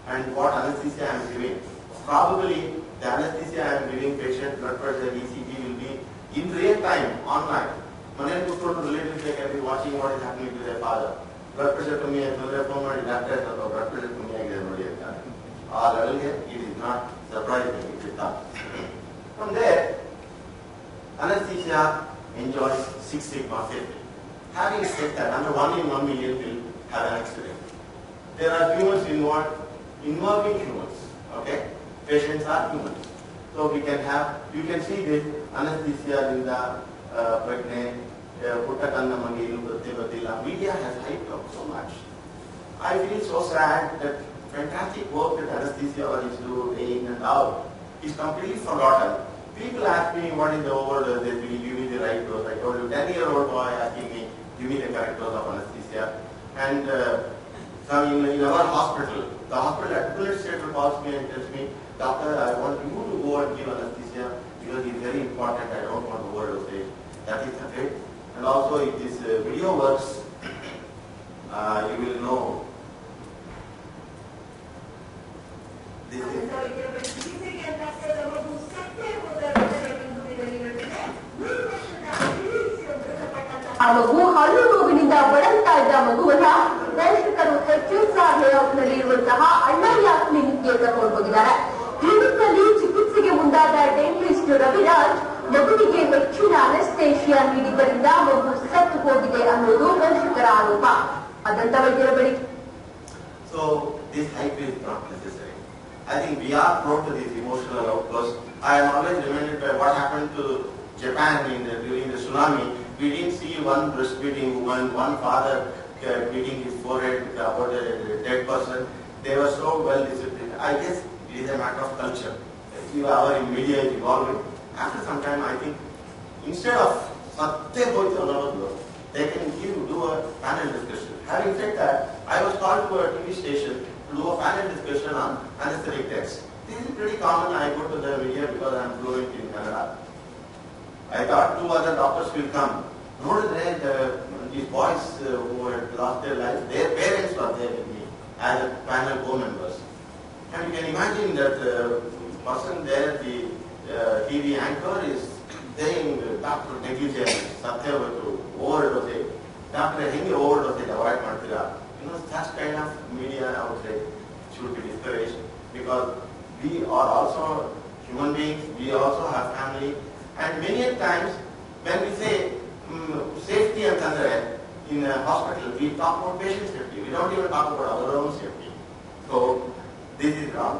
Speaker 2: and what anesthesia I am giving. Probably the anesthesia I am giving patient, blood pressure, ECG will be in real time, online. Relatives can be watching what is happening to their father. Blood pressure to me, blood pressure to me, all earlier, it is not surprising, it is not. From there, anesthesia enjoys 6 sigma safety. Having said that, under 1 in 1 million will have an accident. There are humans involving humans. Okay? patients are human. So we can have, you can see this anesthesia in the pregnant, media has hyped up so much. I feel so sad that fantastic work that anesthesiologists do day in and out is completely forgotten. People ask me what is the overdose, they will give me the right dose. I told you, 10-year-old boy asking me, give me the correct dose of anesthesia. And in our hospital, the hospital administrator calls me and tells me, doctor, I want you to go and give anesthesia because it's very important, I don't want to overdose it. That is the fact. And also if this video works, you will know. This is
Speaker 3: ಹಾಗೂ ಹಲ್ಲು ನೋವಿನಿಂದ ಬಳಲ್ತಾ ಇದ್ದ ಮಗುವನ್ನ ಪೋಷಕರು HSR ಲೇಔಟ್ನಲ್ಲಿರುವಂತಹ ಅಣ್ಣಯ್ಯ ಕ್ಲಿನಿಕ್ಗೆ ಕರ್ಕೊಂಡು ಹೋಗಿದ್ದಾರೆ. ಕ್ಲಿನಿಕ್ನಲ್ಲಿ ಚಿಕಿತ್ಸೆಗೆ ಮುಂದಾದ ಡೆಂಟಿಸ್ಟ್ ರವಿರಾಜ್ ಮಗುವಿಗೆ ಹೆಚ್ಚಿನ ಅನೆಸ್ಥೇಷಿಯಾ ನೀಡಿದ್ದರಿಂದ ಮಗು ಸತ್ತು ಹೋಗಿದೆ ಅನ್ನೋದು ಪೋಷಕರ ಆರೋಪ. ಅದಂತ ವೈದ್ಯರ ಬಳಿ.
Speaker 2: So this hype is not necessary. I think we are prone to this emotional outburst. I am always reminded by what happened to Japan during the tsunami. We didn't see one breastfeeding woman, one father beating his forehead about a dead person. They were so well disciplined. I guess it is a matter of culture. Our media is evolving. After some time, I think instead of they can do a panel discussion. Having said that, I was called to a TV station to do a panel discussion on anesthetic text. This is pretty common. I go to the media because I am fluent in Kannada. I thought 2 other doctors will come. These boys who had lost their lives, their parents were there with me as a panel co-members. And you can imagine that the person there, the TV anchor is saying, Dr. negligence, Satyavatu, overdose, Dr. Hinge overdose, avoid Martira. Such kind of media outrage should be discouraged because we are also human beings, we also have family, and many times when we say safety and in a hospital, we talk about patient safety, we don't even talk about our own safety. So this is wrong.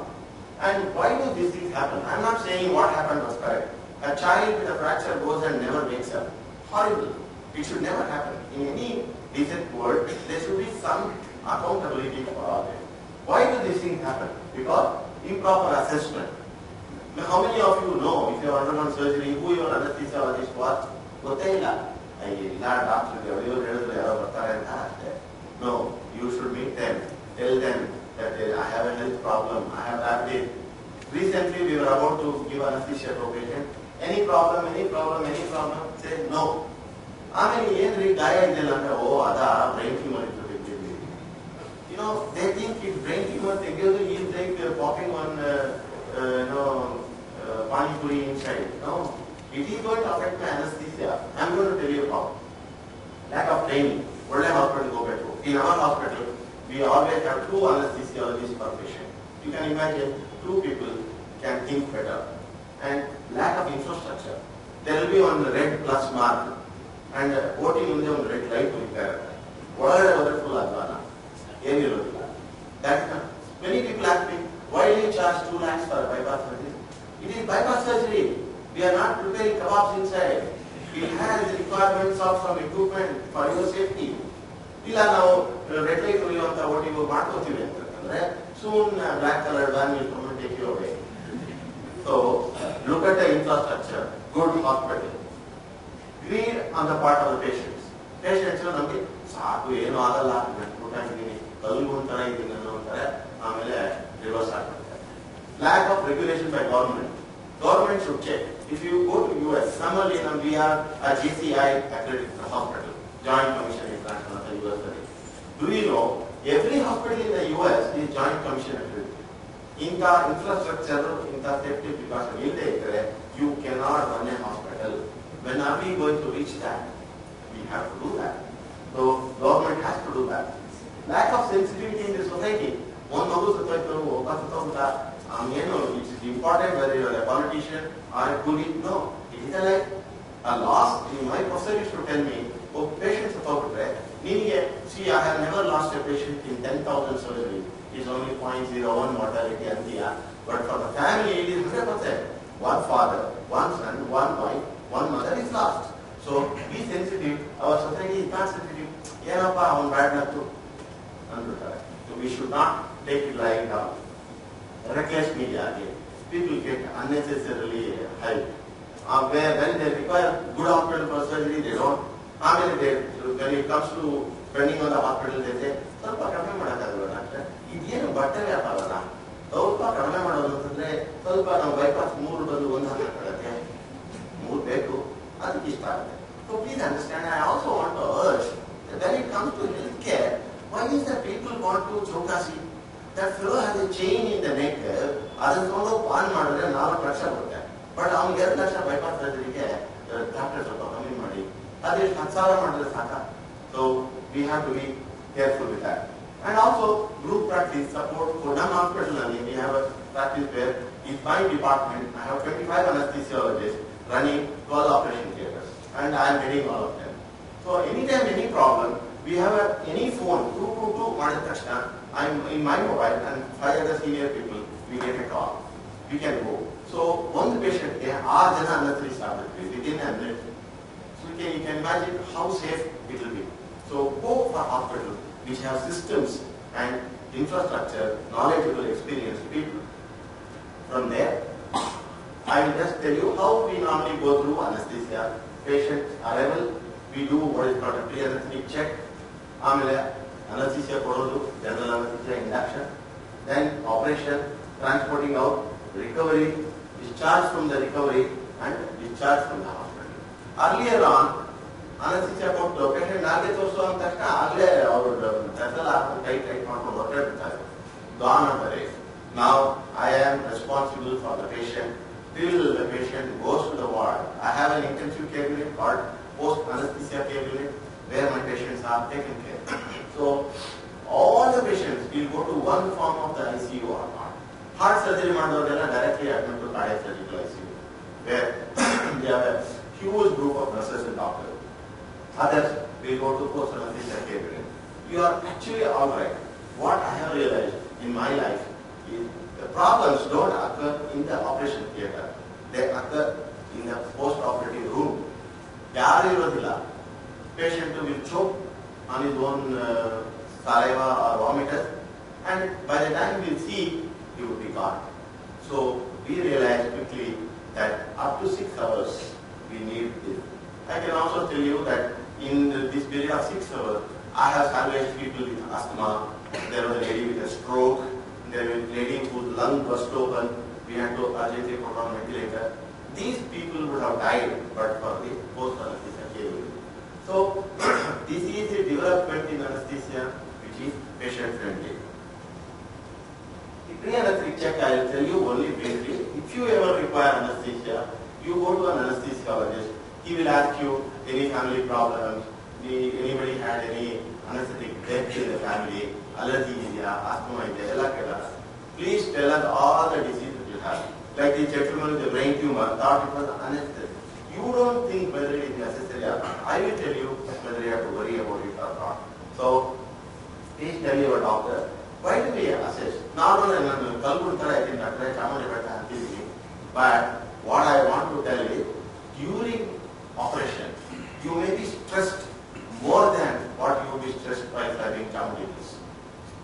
Speaker 2: And why do these things happen? I am not saying what happened was correct. A child with a fracture goes and never wakes up. Horrible. It should never happen. In any decent world, there should be some accountability for all this. Why do these things happen? Because improper assessment. Now, how many of you know, if you have undergone surgery, who your anesthesiologist was? No, you should meet them. Tell them that I have a health problem, I have that. Recently, we were about to give anesthesia to a patient. Any problem? Say no. Brain tumor. They think if brain tumor is like popping one, pani puri inside. No, it is going to affect my anesthesia. I am going to tell you how. Lack of training. What hospital go back to? In our hospital, we always have 2 anesthesiologists per patient. You can imagine 2 people can think better. And lack of infrastructure. There will be one red plus mark and voting on the red light to repair. What are wonderful advana? That many people ask me, why do you charge 2 lakhs for bypass surgery? It is bypass surgery. We are not preparing kebabs inside. It has requirements of some equipment for your safety. Red light soon black colored van will come and take you away. So look at the infrastructure, good hospital. Greed on the part of the patients. Patients lack of regulation by government. Government should check. If you go to US, similarly we are a JCI accredited hospital, Joint Commission International of the US. Do you know every hospital in the US is Joint Commission accredited? In the infrastructure, in the safety precaution, you cannot run a hospital. When are we going to reach that? We have to do that. So government has to do that. Lack of sensitivity in the society. It's important whether you are a politician or a police. No, it is like a loss. My professor used to tell me, patients see, I have never lost a patient in 10,000 surgeries. is only 0.01 mortality and but for the family it is 100%. One father, one son, one wife, one mother is lost. So be sensitive. Our society is not sensitive. Yenappa on bad luck too. So we should not take it lying down. Reckless media again. People get unnecessarily hyped. When they require good hospital for surgery, they don't. When it comes to spending on the hospital, they say, ಸ್ವಲ್ಪ ಕಡಿಮೆ ಮಾಡೋಕ್ಕಾಗಲ್ಲ doctor, ಇದೇನು ಬಟ್ಟೆ ವ್ಯಾಪಾರನ ಸ್ವಲ್ಪ ಕಡಿಮೆ ಮಾಡೋದು ಅಂತಂದ್ರೆ ಸ್ವಲ್ಪ ನಾವು ಬೈಪಾಸ್ 3 ಬಂದು 1 ಹಾಕಕ್ಕೆ 3 ಬೇಕು, ಅದಕ್ಕೆ ಇಷ್ಟ ಆಗುತ್ತೆ. So please understand, I also want to urge that when it comes to healthcare, why is that people want to chokasi? That fellow has a chain in the neck, ಅದನ್ನು ತಗೊಂಡು ಪಾನ್ ಮಾಡಿದ್ರೆ 4 ಲಕ್ಷ ಬರುತ್ತೆ. ಬಟ್ ಅವ್ನಿಗೆ 2 lakh bypass ಸರ್ಜರಿಗೆ doctor ಸ್ವಲ್ಪ ಕಮ್ಮಿ ಮಾಡಿ, ಅದೇ 10,000 ಮಾಡಿದ್ರೆ ಸಾಕ. So we have to be careful with that. And also group practice support for non-hospital learning. We have a practice where in my department I have 25 anesthesiologists running 12 operation theaters, and I am heading all of them. So anytime any problem, we have any phone 222 ಮಾಡಿದ ತಕ್ಷಣ I am in my mobile and 5 other senior people, we get a call. We can go. So one patient ಗೆ 6 ಜನ anesthetists ಆಗ್ಬೇಕು within a minute. So you can imagine how safe it will be. So go for hospitals which have systems and infrastructure, knowledgeable, experienced people. From there, I will just tell you how we normally go through anesthesia. Patient arrival, we do what is called a pre-anesthetic check. Anesthesia kododu, general anesthesia induction, then operation, transporting out, recovery, discharge from the recovery, and discharge from the hospital. Earlier on, anesthesia ಕೊಟ್ಟು patient ನಾಲ್ಗೆ ತೋರಿಸೋ ಅಂದ ತಕ್ಷಣ ಆಗಲೇ ಅವರು ದಸಲ tight ಮಾಡ್ಕೊಂಡು ಹೊರಟಿರ್ತಾರೆ. Gone are the days. Now I am responsible for the patient till the patient goes to the ward. I have an intensive care unit called post anesthesia care unit where my patients are taken care. So all the patients will go to one form of the ICU or not. Heart surgery ಮಾಡಿದವರೆಲ್ಲ directly admit to cardiac surgical ICU where they have a huge group of nurses and doctors. Others will go to post anesthesia care unit. You are actually all right. What I have realized in my life is the problems don't occur in the operation theatre. They occur in the post-operative room. ಯಾರು ಇರೋದಿಲ್ಲ. Patient will choke on his own saliva or vomitus, and by the time we will see, he will be gone. So we realize quickly that up to 6 hours we need this. I can also tell you that in this period of 6 hours, I have salvaged people with asthma. There was a lady with a stroke. There was a lady whose lung burst open. We had to urgently put on ventilator. These people would have died but for the post-anesthesia care. So this is a development in anesthesia which is patient-friendly. The pre-anesthetic check I will tell you only briefly. If you ever require anesthesia, you go to an anesthesiologist. He will ask you any family problems, anybody had any anesthetic death in the family, allergy idea, asthma idea, please tell us all the diseases you have. Like the gentleman with the brain tumor thought it was anesthetic. You don't think whether it is necessary or not. I will tell you whether you have to worry about it or not. So please tell your doctor, why do we assess? Normally, I think but what I want to tell you, during operation, you may be stressed more than what you will be stressed by having Chakravarthi.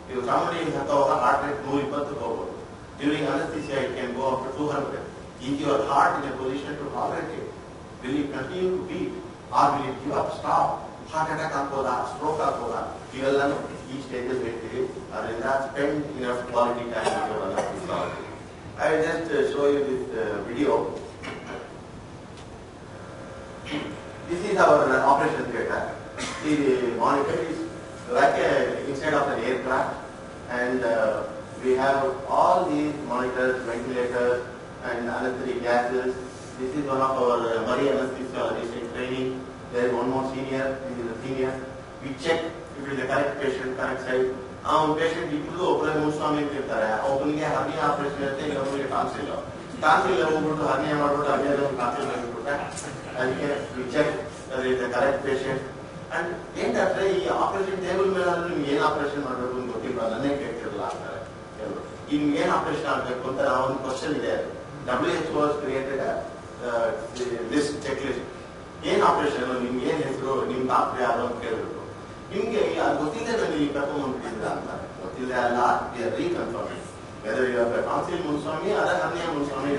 Speaker 2: If somebody has a heart rate 120, during anesthesia it can go up to 200. Is your heart in a position to tolerate it? Will it continue to beat? Or will it give up, stop? Heart attack ಆಗ್ಬೋದಾ, stroke ಆಗ್ಬೋದಾ? ಇವೆಲ್ಲ ಈ stages ಹೇಳ್ತೀವಿ. ಅದರಿಂದ spend enough quality time with your anesthesiologist. I will just show you this video. This is our operation theatre. The monitor is like inside of an aircraft, and we have all these monitors, ventilators, and anesthetic gases. This is one of our Murli anesthesiologists in training. There is one more senior. This is a senior. We check if it is the correct patient, correct side. Patient ಇಬ್ಬರು ಒಬ್ಬರೇ ಮುನ್ಸ್ವಾಮಿ ಅಂತ ಇರ್ತಾರೆ. ಒಬ್ಬನಿಗೆ hernia operation ಇರುತ್ತೆ, ಇನ್ನೊಬ್ಬರಿಗೆ tonsil. Tonsil ಹೋಗ್ಬಿಟ್ಟು hernia ಮಾಡ್ಬಿಟ್ಟು ಹರ್ನಿಯಾದ tonsil ಆಗಿಬಿಟ್ರೆ ಅದಕ್ಕೆ we check whether it is the correct patient. And ಏನಂದ್ರೆ ಈ ಆಪರೇಷನ್ ಟೇಬಲ್ ಮೇಲೆ ನಿಮ್ಗೆ ಏನು ಆಪರೇಷನ್ ಮಾಡಬೇಕು ಅಂತ ಗೊತ್ತಿಲ್ಲ, ನನ್ನೇ ಕೇಳ್ತಿರಲ್ಲ ಅಂತಾರೆ. ಏನು ಆಪರೇಷನ್ ಆಗಬೇಕು ಅಂತ ಒಂದು ಕ್ವಶನ್ ಇದೆ. WHO has created a list, checklist. ಏನು ಆಪರೇಷನ್, ನಿಮ್ಗೆ ಏನು ಹೆಸರು, ನಿಮ್ಮ ಡಾಕ್ಟರ್ ಯಾರು ಅಂತ ಕೇಳಬೇಕು. ನಿಮ್ಗೆ ಅದು ಗೊತ್ತಿಲ್ಲದೆ ನನಗೆ ಈ ಕರ್ಕೊಂಡ್ಬಂದ್ಬಿಟ್ಟಿದ್ರ ಅಂತ ಗೊತ್ತಿಲ್ಲದೆ ಅಲ್ಲ, reconfirm whether you are council Muniswamy ಅದ ಹನ್ನೆಯ Muniswamy.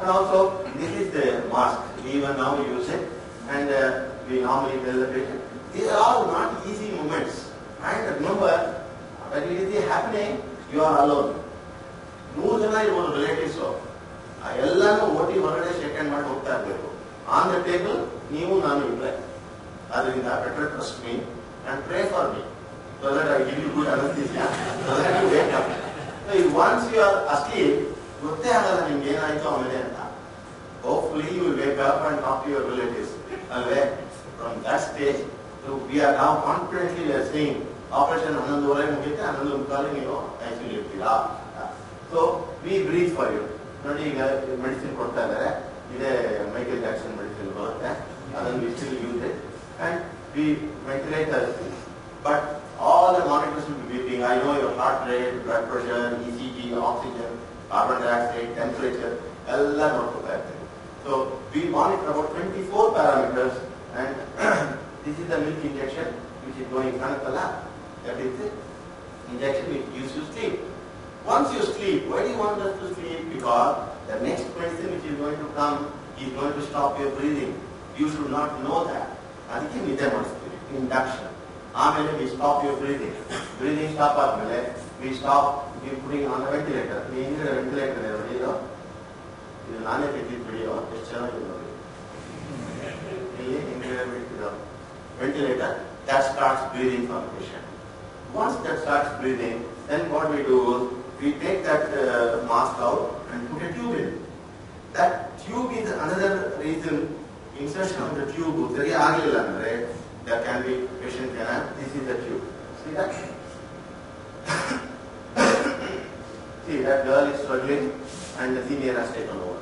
Speaker 2: And also, this is the mask. We even now use it, and we normally tell the patient. These are all not easy moments. And remember, when it is happening, you are alone. 100 ಜನ ಇರ್ಬೋದು relatives, ಎಲ್ಲಾನು OT ಹೊರಗಡೆ shake hand ಮಾಡಿ ಹೋಗ್ತಾ ಇರಬೇಕು. On the table ನೀವು ನಾನು ಇದ್ರೆ, ಅದರಿಂದ better trust me and pray for me so that I give you good anesthesia so that you wake up. So once you are asleep, ಗೊತ್ತೇ ಆಗಲ್ಲ ನಿಮ್ಗೆ ಏನಾಯ್ತು ಆಮೇಲೆ ಅಂತ. Hopefully you will wake up and talk to your relatives. ಅಲ್ವೇ? From that stage, so we are now confidently we are saying operation 11:30 ಮುಗಿಯುತ್ತೆ, 11:15 ನೀವು ICU ಇರ್ತೀರಾ. So we breathe for you. ನೋಡಿ ಈಗ ಮೆಡಿಸಿನ್ ಕೊಡ್ತಾ ಇದ್ದಾರೆ, ಇದೇ ಮೈಕಲ್ ಜಾಕ್ಸನ್ ಮೆಡಿಸಿನ್ ಬರುತ್ತೆ, ಅದನ್ನು we still use it and we ventilate us, but all the monitors will be beeping. I know your heart rate, blood pressure, ECG, oxygen, carbon dioxide, temperature, ಎಲ್ಲ ನೋಡ್ಕೊತಾ ಇರ್ತೀವಿ. So we monitor about 24 parameters and this is the milk injection which is going ಕಾಣುತ್ತಲ್ಲ, that is the injection which gives you sleep. Once you sleep, why do you want us to sleep? Because the next medicine which is going to come is going to stop your breathing. You should not know that. ಅದಕ್ಕೆ ನಿದ್ದೆ ಮಾಡಿಸ್ತೀವಿ, induction. ಆಮೇಲೆ we stop your breathing. Breathing stop ಆದ್ಮೇಲೆ we stop you putting on a ventilator. ಈ ಹಿಂದೆ ventilator ಇದೆ ನೋಡಿ, ಇದು ನಾನೇ ತೆಗೆದಿದ್ದು ವಿಡಿಯೋ, ಎಷ್ಟು ಚೆನ್ನಾಗಿದೆ ನೋಡಿ. ಇಲ್ಲಿ ಹಿಂದೆ ಬಿಟ್ಟಿರೋ ventilator that starts breathing for the patient. Once that starts breathing, then what we do is we take that mask out and put a tube in. That tube is another reason. Insertion of the tube ಸರಿ ಆಗಲಿಲ್ಲ ಅಂದ್ರೆ there can be patient can this is the tube. See that? See that girl is struggling and the senior has taken over.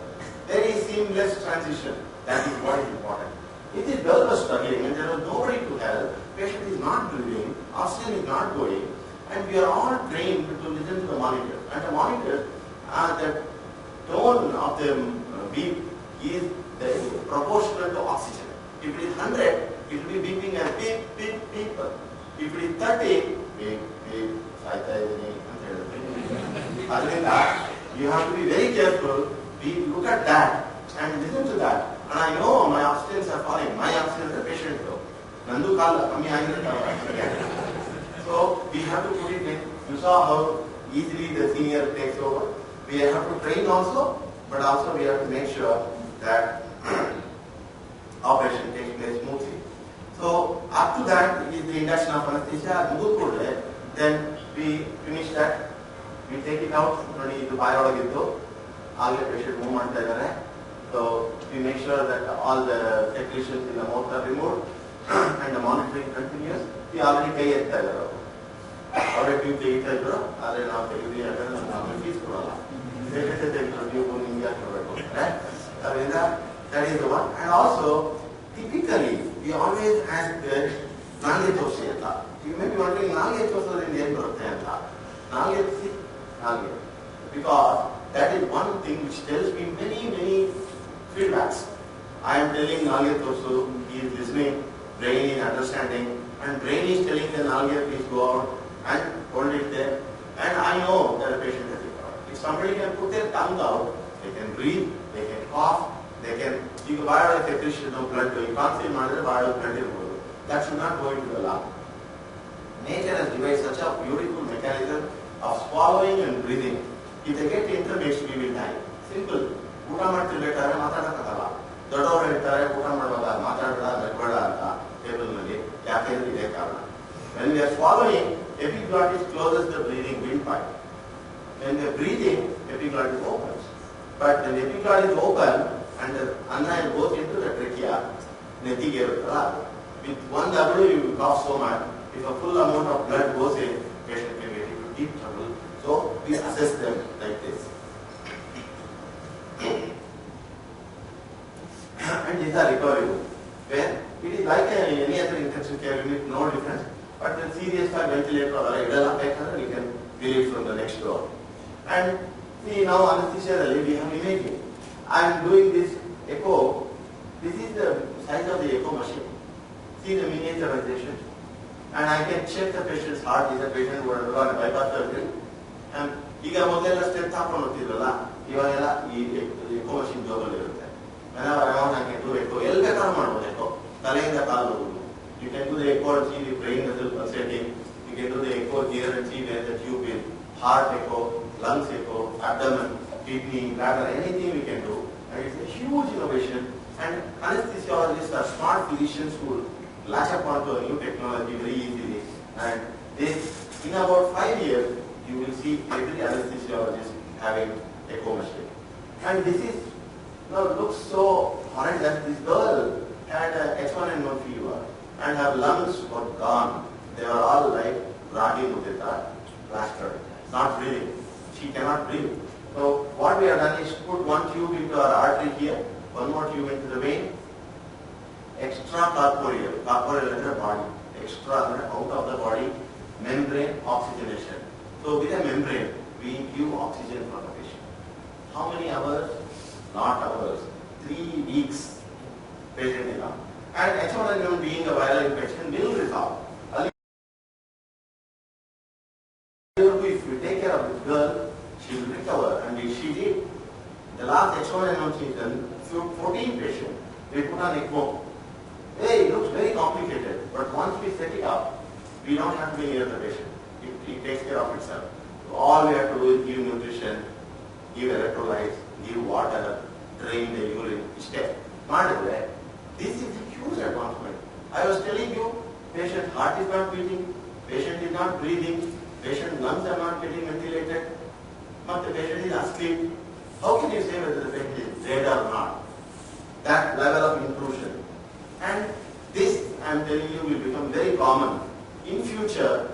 Speaker 2: Very seamless transition. That is what is important. If this girl was struggling and there was nobody to help, patient is not breathing, oxygen is not going, and we are all trained to listen to the monitor. And the monitor, the tone of the beep is proportional to oxygen. If it is 100, it will be beeping as beep, beep, beep. If it is 30, beep, beep, you have to be very careful. We look at that and listen to that. And I know my oxygens are falling. My oxygen is the patient though. Nandu kala kammi agirutta. So we have to put it in. You saw how easily the senior takes over. We have to train also, but also we have to make sure that operation takes place smoothly. So up to that is the induction of anesthesia. Then we finish that. We take it out. Nodi idu biological. All the patient move ಮಾಡ್ತಾ ಇದ್ದಾರೆ. So we make sure that all the secretions in the mouth are removed and the monitoring continues. We already ಕೈ ಎತ್ತಾ ಇದ್ದಾರೆ. ಅವರೇ tube ತೆಗಿತಾ ಇದ್ರು, ಆದರೆ ನಾವು ತೆಗೆದು ಯಾಕಂದ್ರೆ ನಾವು ಫೀಸ್ ಕೊಡಲ್ಲ. ಬೇರೆ ತೆಗೆದು ಟ್ಯೂಬ್ ನಿಮ್ಗೆ ಯಾಕೆ ಕೊಡಬೇಕು? ಅದರಿಂದ that is the one. And also typically we always ask ನಾಲ್ಗೆ ತೋರಿಸಿ ಅಂತ. You may be wondering ನಾಲ್ಗೆ ತೋರಿಸೋದ್ರಿಂದ ಏನು ಬರುತ್ತೆ ಅಂತ. ನಾಲ್ಗೆ because that is one thing which tells me many feedbacks. I am telling Nalge Torsu, he is listening, brain is understanding, and brain is telling the Nalge, please go out and hold it there. And I know that the patient has recovered. If somebody can put their tongue out, they can breathe, they can cough, they can, you can buy a secretion of blood, you can't say mother, buy a blood. That should not go into the lung. Nature has devised such a beautiful mechanism of swallowing and breathing. If they get intermixed, we will die. Simple. ಊಟ ಮಾಡ್ತಿರ್ಬೇಕಾದ್ರೆ ಮಾತಾಡಕ್ಕಾಗಲ್ಲ. ದೊಡ್ಡವರು ಹೇಳ್ತಾರೆ ಊಟ ಮಾಡುವಾಗ ಮಾತಾಡಬೇಡ ನಗಬೇಡ ಅಂತ ಟೇಬಲ್ನಲ್ಲಿ, ಯಾಕೆಂದ್ರೆ ಇದೇ ಕಾರಣ. When we are swallowing, epiglottis closes the breathing windpipe. When we are breathing, epiglottis opens. But when the epiglottis open and the anna goes into the trachea, ನೆತ್ತಿಗೆ ಇರುತ್ತಲ್ಲ, with one W you will cough so much. If a full amount of blood goes in, patient can get into deep trouble. So we assess them like this. And these are recovery rooms, where it is like any other intensive care unit, no difference. But the serious ventilator or you can relieve from the next door. And see, now anesthesia, we have imaging. I am doing this echo. This is the size of the echo machine. See the miniaturization. And I can check the patient's heart. Is the patient who has got a bypass surgery? And ಈಗ ಮೊದಲೆಲ್ಲ step ಹಾಕೊಂಡು ಹೋಗ್ತಿದ್ರಲ್ಲ, ಇವಾಗೆಲ್ಲ ಈ eco machine ಜೋಬಲ್ಲಿ ಇರುತ್ತೆ. whenever I want I can do echo. ಎಲ್ಲಿ ಬೇಕಾದ್ರೂ ಮಾಡ್ಬೋದು echo. ತಲೆಯಿಂದ ಕಾಲು ಹೋಗುದು. You can do the echo and see the brain vessel pulsating. You can do the echo here and see where the tube is. Heart echo, lungs echo, abdomen, kidney, bladder, anything we can do. And it's a huge innovation. And anesthesiologists are smart physicians who latch upon to a new technology very easily. And this, in about 5 years, you will see every anesthesiologist having echo machine. And this is, looks so horrendous. This girl had H1N1 fever and her lungs were gone. They were all like ragi mudita, plastered, not breathing. She cannot breathe. So what we have done is put one tube into her artery here, one more tube into the vein, extra corporeal is the body, extra out of the body, membrane oxygenation. So with a membrane, we give oxygen for the patient. How many hours? Not hours. 3 weeks. Patient enough. And H1N1 being a viral infection will resolve. If we take care of this girl, she will recover. And if she did, the last H1N1 season, 14 patients, we put on ECMO. Hey, it looks very complicated, but once we set it up, we don't have to be near the patient. It takes care of itself. So all we have to do is give nutrition, give electrolytes, give water, drain the urine, step. This is a huge advancement. I was telling you, patient heart is not beating, patient is not breathing, patient lungs are not getting ventilated, but the patient is asleep. How can you say whether the patient is dead or not? That level of intrusion. And this, I am telling you, will become very common. In future,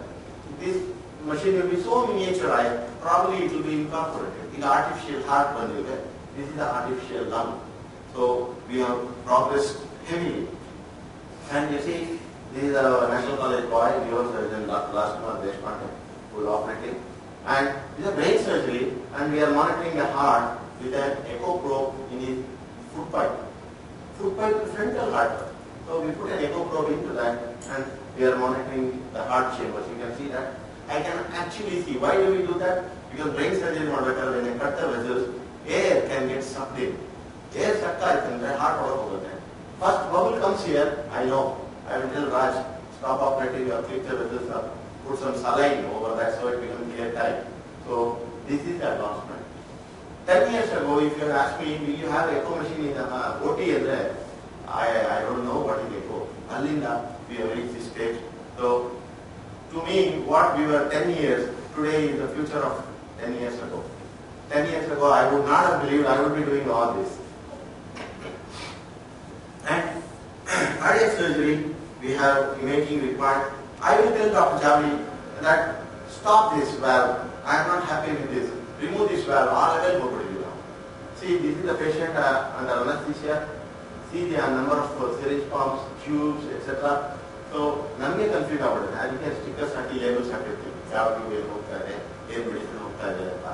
Speaker 2: this machine will be so miniaturized, probably it will be incorporated. In artificial heart, this is the artificial lung. So we have progressed heavily. And you see, this is a National College boy, neurosurgeon last month, who is operating. And this is a brain surgery, and we are monitoring the heart with an echo probe in his foot pipe. Foot pipe is frontal heart. So we put an echo probe into that, and we are monitoring the heart chambers. You can see that. I can actually see. Why do we do that? Because brain surgery is not better. When I cut the vessels, air can get sucked in. Air sucked in, the heart will over there. First bubble comes here, I know. I will tell Raj, stop operating or click the vessels up. Put some saline over that so it becomes airtight. So this is the advancement. 10 years ago, if you had asked me, will you have echo machine in OT there? I don't know what is echo. Alinda, we have reached this stage. So to me, what we were 10 years, today is the future of 10 years ago. 10 years ago, I would not have believed I would be doing all this. And cardiac surgery, we have imaging required. I will tell Dr. Javli that stop this valve. I am not happy with this. Remove this valve. All I will go to you now. See, this is the patient under anesthesia. See the number of syringe pumps, tubes, etc. So, namge confuse agbidutte. Adike stickers haki labels hakirthivi. Yav tube ಏನು ಹೋಗ್ತಾ ಇದೆ, ಏನು medicine ಹೋಗ್ತಾ ಇದೆ ಅಂತ.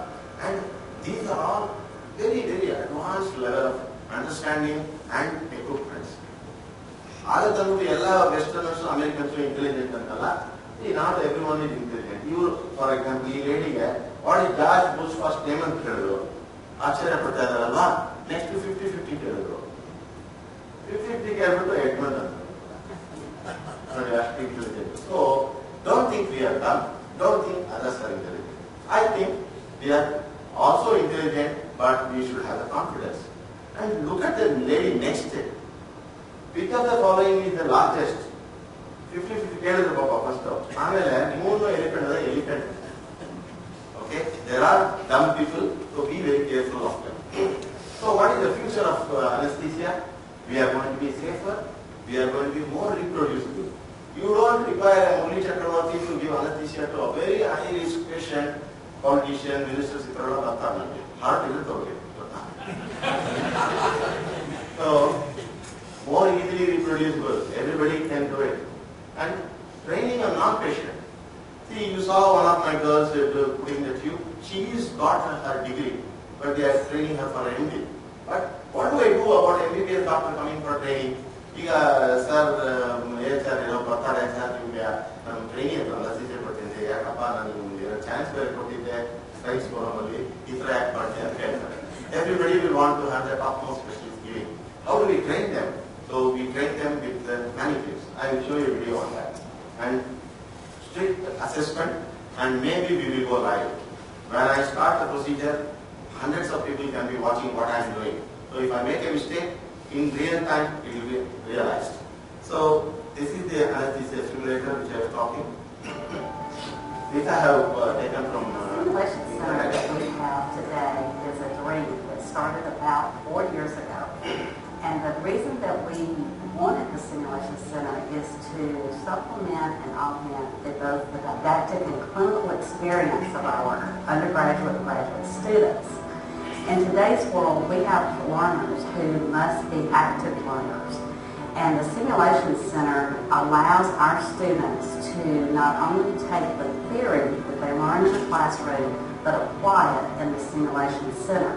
Speaker 2: And these are all very, very advanced level of understanding and equipments. ಆಗ ತಂದು ಎಲ್ಲ ವೆಸ್ಟರ್ನರ್ಸ್ ಅಮೆರಿಕನ್ಸ್ ಇಂಟೆಲಿಜೆಂಟ್ ಅಂತಲ್ಲ. Not every one is intelligent. ಇವರು ಫಾರ್ ಎಕ್ಸಾಂಪಲ್ ಈ ಲೇಡಿಗೆ what is George Bush first name ಅಂತ ಕೇಳಿದ್ರು. ಆಶ್ಚರ್ಯ ಪಡ್ತಾ ಇದಾರಲ್ವಾ? ನೆಕ್ಸ್ಟ್ 50-50 ಕೇಳಿದ್ರು. 50-50 ಕೇಳ್ಬಿಟ್ಟು ಎಡ್ಮಂಡ್ ಅಂತ. ನೋಡಿ ಅಷ್ಟು intelligent. So don't think we are done. Don't think others are intelligent. I think we are also intelligent, but we should have the confidence. And look at the lady next day. Which of the following is the largest? 50-50 ಕೇಳಿದ್ರು ಪಾಪ first. ಆಮೇಲೆ ಮೂರು elephant. Okay, there are dumb people, so be very careful of them. So what is the future of anesthesia? We are going to be safer. We are going to be more reproducible. You don't require a Murli Chakravarthi to give anesthesia to a very high risk patient, politician, ministers, heart is so reproducible. Everybody can do it. And training a non-patient. See, you saw one of my girls putting the tube. She's got her degree, but they are training her for an MD. But what do I do about MBBS doctor coming for training? ಈಗ sir sir ಏನೋ ಬರ್ತಾರೆ sir ನಿಮಗೆ ನಾನು training ಅಂತ ಲಸಿಕೆ ಕೊಟ್ಟಿದ್ದೆ ಯಾಕಪ್ಪ ನಾನು ನಿಮ್ಗೆ ಚಾನ್ಸ್ ಬೇರೆ ಕೊಟ್ಟಿದ್ದೆ ಸೈನ್ಸ್ ಫೋರಮಲ್ಲಿ ಈ ಥರ ಯಾಕೆ ಮಾಡ್ತೀನಿ ಅಂತ ಹೇಳ್ತಾರೆ. Everybody will want to have the topmost specialist giving. How do we train them? So we train them with many tips. I will show you a video on that. And strict assessment, and maybe we will go live. When I start the procedure, hundreds of people can be watching what I am doing. So if I make a mistake, in real time it will be realized. So this is the anesthesia simulator which I was talking. This I have taken from
Speaker 4: simulation center that we have today is a dream that started about 4 years ago. And the reason that we wanted the simulation center is to supplement and augment both the didactic and clinical experience of our undergraduate and graduate students. In today's world, we have learners who must be active learners. And the Simulation Center allows our students to not only take the theory that they learn in the classroom, but apply it in the Simulation Center.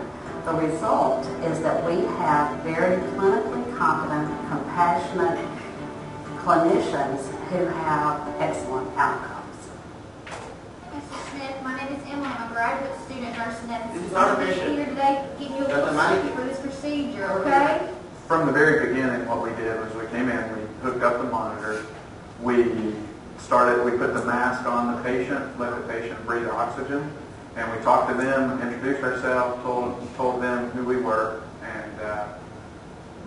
Speaker 4: The result is that we have very clinically competent, compassionate clinicians who have excellent outcomes.
Speaker 5: Mrs. Smith, my name is Emma. I'm a graduate student nurse in
Speaker 2: This is not a
Speaker 5: anesthesia.
Speaker 2: patient.
Speaker 5: I'm here today to give you a
Speaker 2: That's a
Speaker 5: procedure
Speaker 2: mannequin.
Speaker 5: for this procedure, okay?
Speaker 6: From the very beginning, what we did was we came in, we hooked up the monitor, we put the mask on the patient, let the patient breathe oxygen, and we talked to them, introduced ourselves, told them who we were, and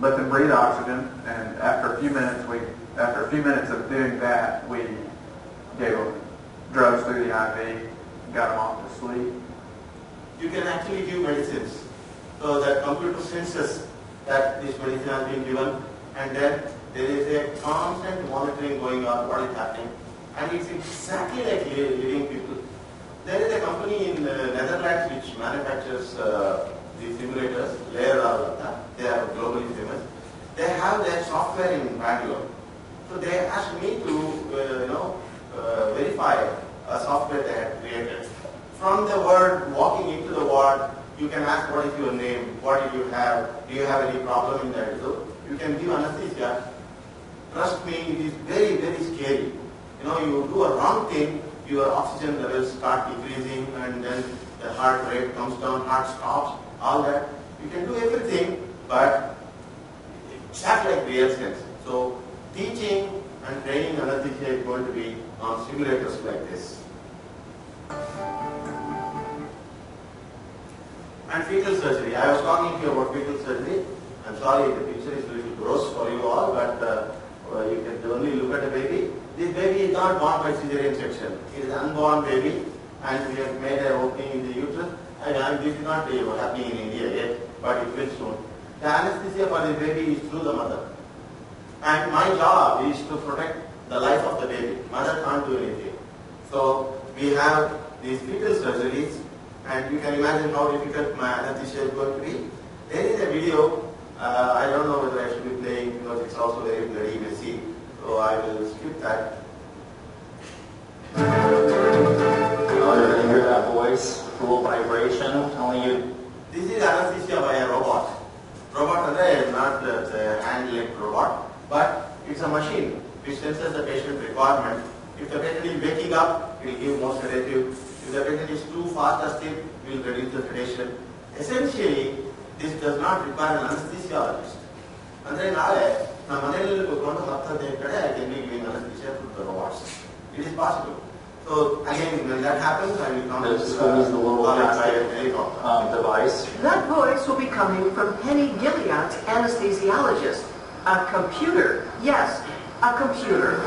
Speaker 6: let them breathe oxygen. And after a few minutes of doing that, we gave them drugs through the IV, got them off to sleep.
Speaker 2: You can actually give medicines. So that computer senses that this medicine has been given, and then there is a constant monitoring going on, what is happening, and it's exactly like living people. There is a company in Netherlands which manufactures these simulators, they are globally famous. They have their software in Bangalore. So they asked me to verify a software they had created. From the word walking into the ward, you can ask what is your name, what do you have any problem in that? So you can give anesthesia. Trust me, it is very, very scary. You do a wrong thing, your oxygen levels start decreasing, and then the heart rate comes down, heart stops, all that. You can do everything, but it's not like real sense. So teaching and training anesthesia is going to be on simulators like this. And fetal surgery. I was talking to you about fetal surgery. I'm sorry, the picture is a little gross for you all, but you can only look at the baby. This baby is not born by cesarean section. It is an unborn baby, and we have made an opening in the uterus. And this is not happening in India yet, but it will soon. The anesthesia for the baby is through the mother. And my job is to protect the life of the baby. Mother can't do anything. So we have these fetal surgeries, and you can imagine how difficult my anesthesia is going to be. There is a video, I don't know whether I should be playing because it's also very bloody messy, so I will skip that.
Speaker 7: Now you're going to hear that voice, cool vibration telling you.
Speaker 2: This is anesthesia by a robot. Robot is not a hand-linked robot, but it's a machine which senses the patient's requirement. If the patient is waking up, it will give more sedative. If the patient is too fast asleep, it will reduce the sedation. Essentially, this does not require an anesthesiologist. And then I can be giving anesthesia to the robots. It is possible. So again, when that happens, I will come to
Speaker 7: Squeeze the little
Speaker 2: helicopter
Speaker 7: device.
Speaker 8: That voice will be coming from Penny Gilead's anesthesiologist. A computer. Yes, a computer.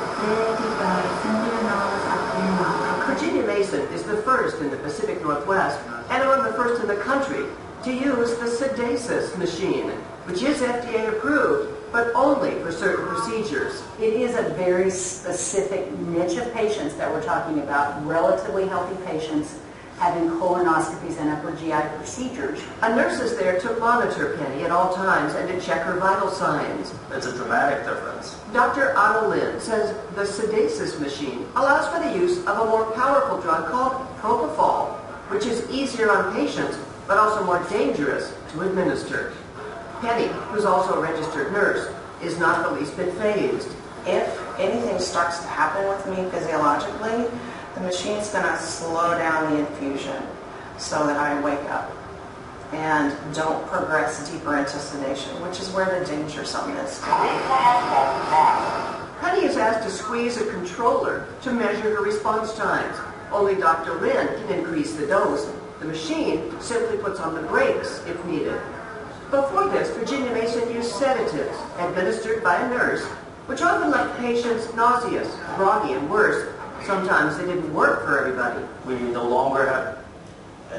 Speaker 8: Virginia Mason is the first in the Pacific Northwest and among the first in the country to use the Sedasis machine, which is FDA approved, but only for certain procedures.
Speaker 4: It is a very specific niche of patients that we're talking about, relatively healthy patients having colonoscopies and upper GI procedures.
Speaker 8: A nurses there to monitor Penny at all times and to check her vital signs.
Speaker 7: It's a dramatic difference.
Speaker 8: Dr. Otto Lin says the sedasis machine allows for the use of a more powerful drug called propofol, which is easier on patients but also more dangerous to administer. Penny, who's also a registered nurse, is not the least bit phased.
Speaker 9: If anything starts to happen with me physiologically, the machine's going to slow down the infusion so that I wake up and don't progress deeper into sedation, which is where the danger zone is.
Speaker 8: Penny is asked to squeeze a controller to measure her response times. Only Dr. Lin can increase the dose. The machine simply puts on the brakes if needed. Before this, Virginia Mason used sedatives administered by a nurse, which often left patients nauseous, groggy, and worse. Sometimes they didn't work for everybody.
Speaker 7: We no longer have.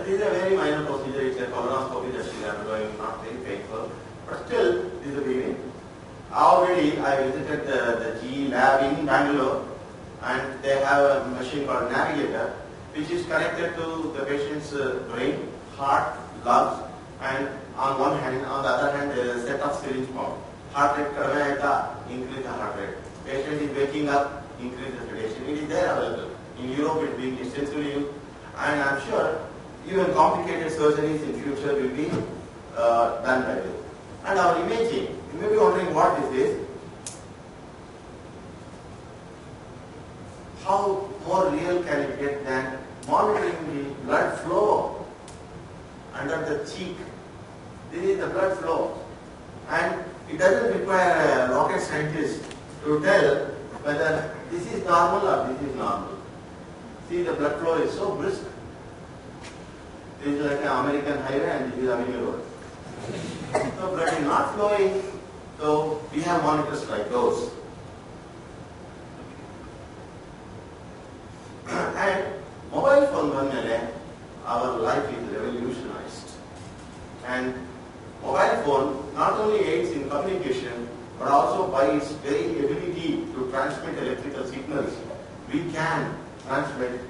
Speaker 2: This is a very minor procedure. It's a colonoscopy that she is undergoing, not very painful. But still, this is the beginning. Already, I visited the GE lab in Bangalore, and they have a machine called Navigator, which is connected to the patient's brain, heart, lungs, and on one hand, on the other hand, there is a set of syringe pump. Heart rate increase the heart rate. Patient is waking up, increase the sedation. It is there available. In Europe, it is being extensively used, and I'm sure even complicated surgeries in future will be done by this. And our imaging, you may be wondering what this is. How more real can it get than monitoring the blood flow under the cheek? This is the blood flow. And it doesn't require a rocket scientist to tell whether this is normal or this is normal. See, the blood flow is so brisk. This is like an American highway and this is Avenue Road. So blood is not flowing, so we have monitors like those. And mobile phone, our life is revolutionized. And mobile phone not only aids in communication, but also by its very ability to transmit electrical signals, we can transmit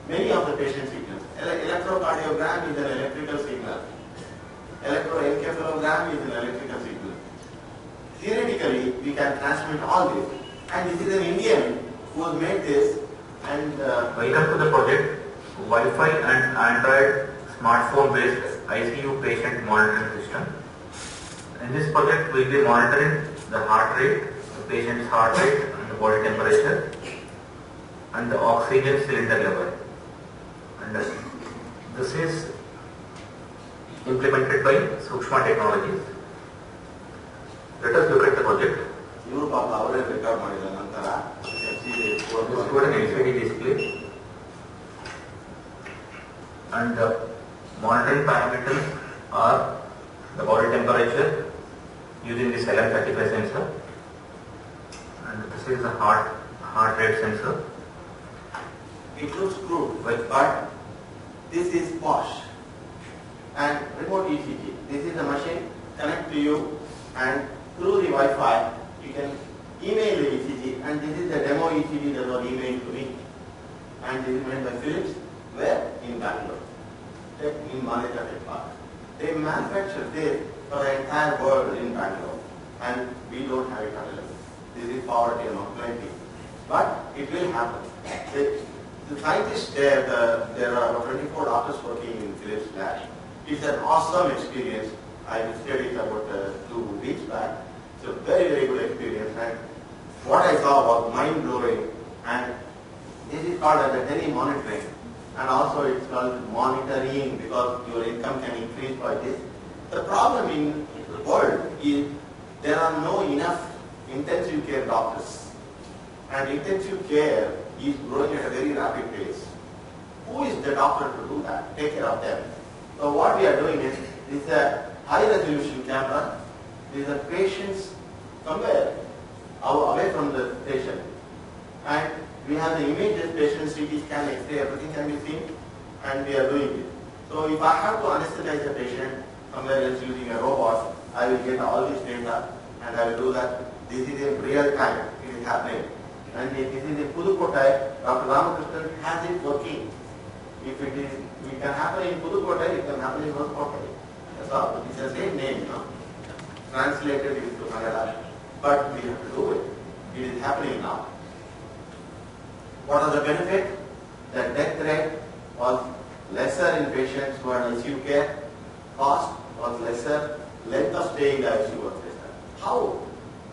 Speaker 2: many of the patient signals. Electrocardiogram is an electrical signal. Electroencephalogram is an electrical signal. Theoretically, we can transmit all this. And this is an Indian who has made this. And
Speaker 10: welcome to the project Wi-Fi and Android smartphone-based ICU patient monitoring system. In this project, we will be monitoring the heart rate, the patient's heart rate, and the body temperature, and the oxygen cylinder level. And this is implemented by Sukshma Technologies. Let us look at the project. This is what an LCD display. And the monitoring parameters are the body temperature using this LM35 sensor, and this is the heart rate sensor.
Speaker 2: It looks crude, but this is posh. And remote ECG. This is the machine connect to you, and through the Wi-Fi you can email the ECG, and this is the demo ECG that was emailed to me. And this is made by Philips, where? In Bangalore, in Manita Tech Park. They manufacture this for the entire world in Bangalore, and we don't have it available. This is poverty among plenty. But it will happen. The scientists there, there are about 24 doctors working in Philips lab. It's an awesome experience. I visited it about 2 weeks back. It's a very, very good experience. And what I saw was mind-blowing. And this is called as a tele-monitoring. And also it's called monitoring because your income can increase by this. The problem in the world is there are no enough intensive care doctors. And intensive care is growing at a very rapid pace. Who is the doctor to do that? Take care of them. So what we are doing is, this is a high resolution camera. These are patients somewhere away from the patient. And we have the images, patient CT scan, X-ray, everything can be seen, and we are doing it. So if I have to anesthetize a patient somewhere else using a robot, I will get all this data and I will do that. This is in real time. It is happening. And this is in Pudukkottai. Dr. Ramakrishnan has it working. If it can happen in Pudukkottai, it can happen in Hospitas. That's all. It's the same name, translated into Kannada. But we have to do it. It is happening now. What are the benefits? The death rate was lesser in patients who had ICU care. Cost was lesser. Length of stay in the ICU was lesser. How?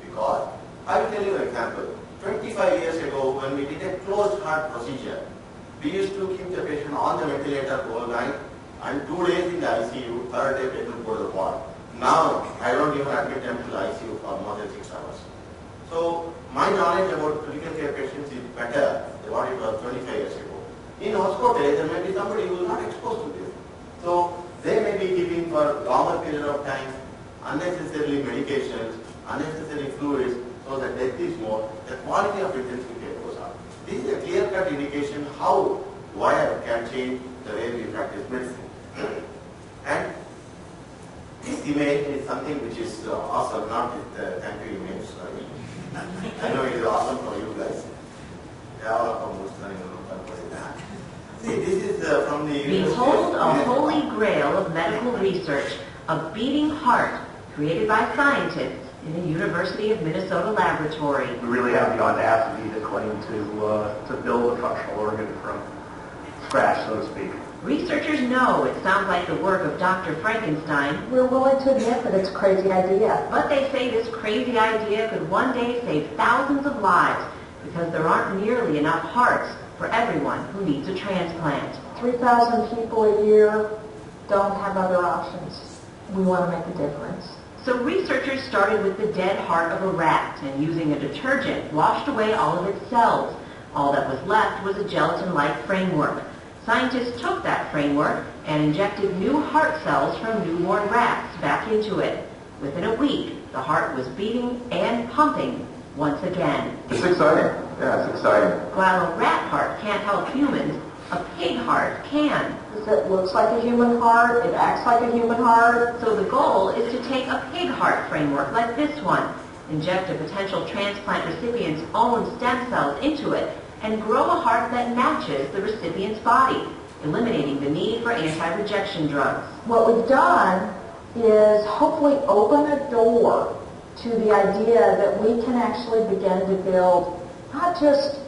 Speaker 2: Because, I will tell you an example. 25 years ago, when we did a closed heart procedure, we used to keep the patient on the ventilator whole night and 2 days in the ICU, third day patient go to the ward. Now, I don't even admit them to the ICU for more than 6 hours. So, my knowledge about critical care patients is better than what it was 25 years ago. In hospital, there may be somebody who is not exposed to this. So, they may be giving for longer period of time, unnecessarily medications, unnecessary fluids, so the death is more, the quality of intensive care goes up. This is a clear-cut indication how wire can change the way we practice medicine. And this image is something which is awesome, not with thank you image. Sorry. I know it is awesome for you guys. See, this is from the...
Speaker 11: Behold a holy grail of medical research, a beating heart created by scientists in the University of Minnesota laboratory.
Speaker 6: We really have the audacity to claim to build a functional organ from scratch, so to speak.
Speaker 11: Researchers know it sounds like the work of Dr. Frankenstein.
Speaker 3: We're willing to admit that it's a crazy idea.
Speaker 11: But they say this crazy idea could one day save thousands of lives because there aren't nearly enough hearts for everyone who needs a transplant.
Speaker 3: 3,000 people a year don't have other options. We want to make a difference.
Speaker 11: So researchers started with the dead heart of a rat and using a detergent washed away all of its cells. All that was left was a gelatin-like framework. Scientists took that framework and injected new heart cells from newborn rats back into it. Within a week, the heart was beating and pumping once again.
Speaker 6: It's exciting. Yeah, it's exciting.
Speaker 11: While a rat heart can't help humans, a pig heart can.
Speaker 3: It looks like a human heart, it acts like a human heart.
Speaker 11: So the goal is to take a pig heart framework like this one, inject a potential transplant recipient's own stem cells into it, and grow a heart that matches the recipient's body, eliminating the need for anti-rejection drugs.
Speaker 3: What we've done is hopefully open a door to the idea that we can actually begin to build not just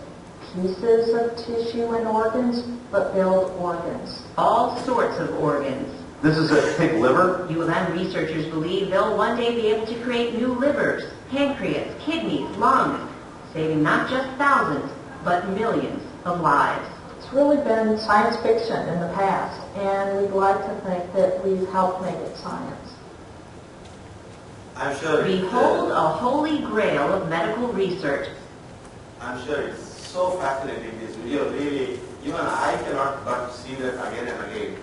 Speaker 3: pieces of tissue and organs, but build organs.
Speaker 11: All sorts of organs.
Speaker 6: This is a pig liver?
Speaker 11: ULM researchers believe they'll one day be able to create new livers, pancreas, kidneys, lungs, saving not just thousands, but millions of lives.
Speaker 3: It's really been science fiction in the past, and we'd like to think that we've helped make it science.
Speaker 2: I'm sure.
Speaker 11: Behold a holy grail of medical research.
Speaker 2: I'm sure it's so fascinating, this video, really, even I cannot but see that again and again.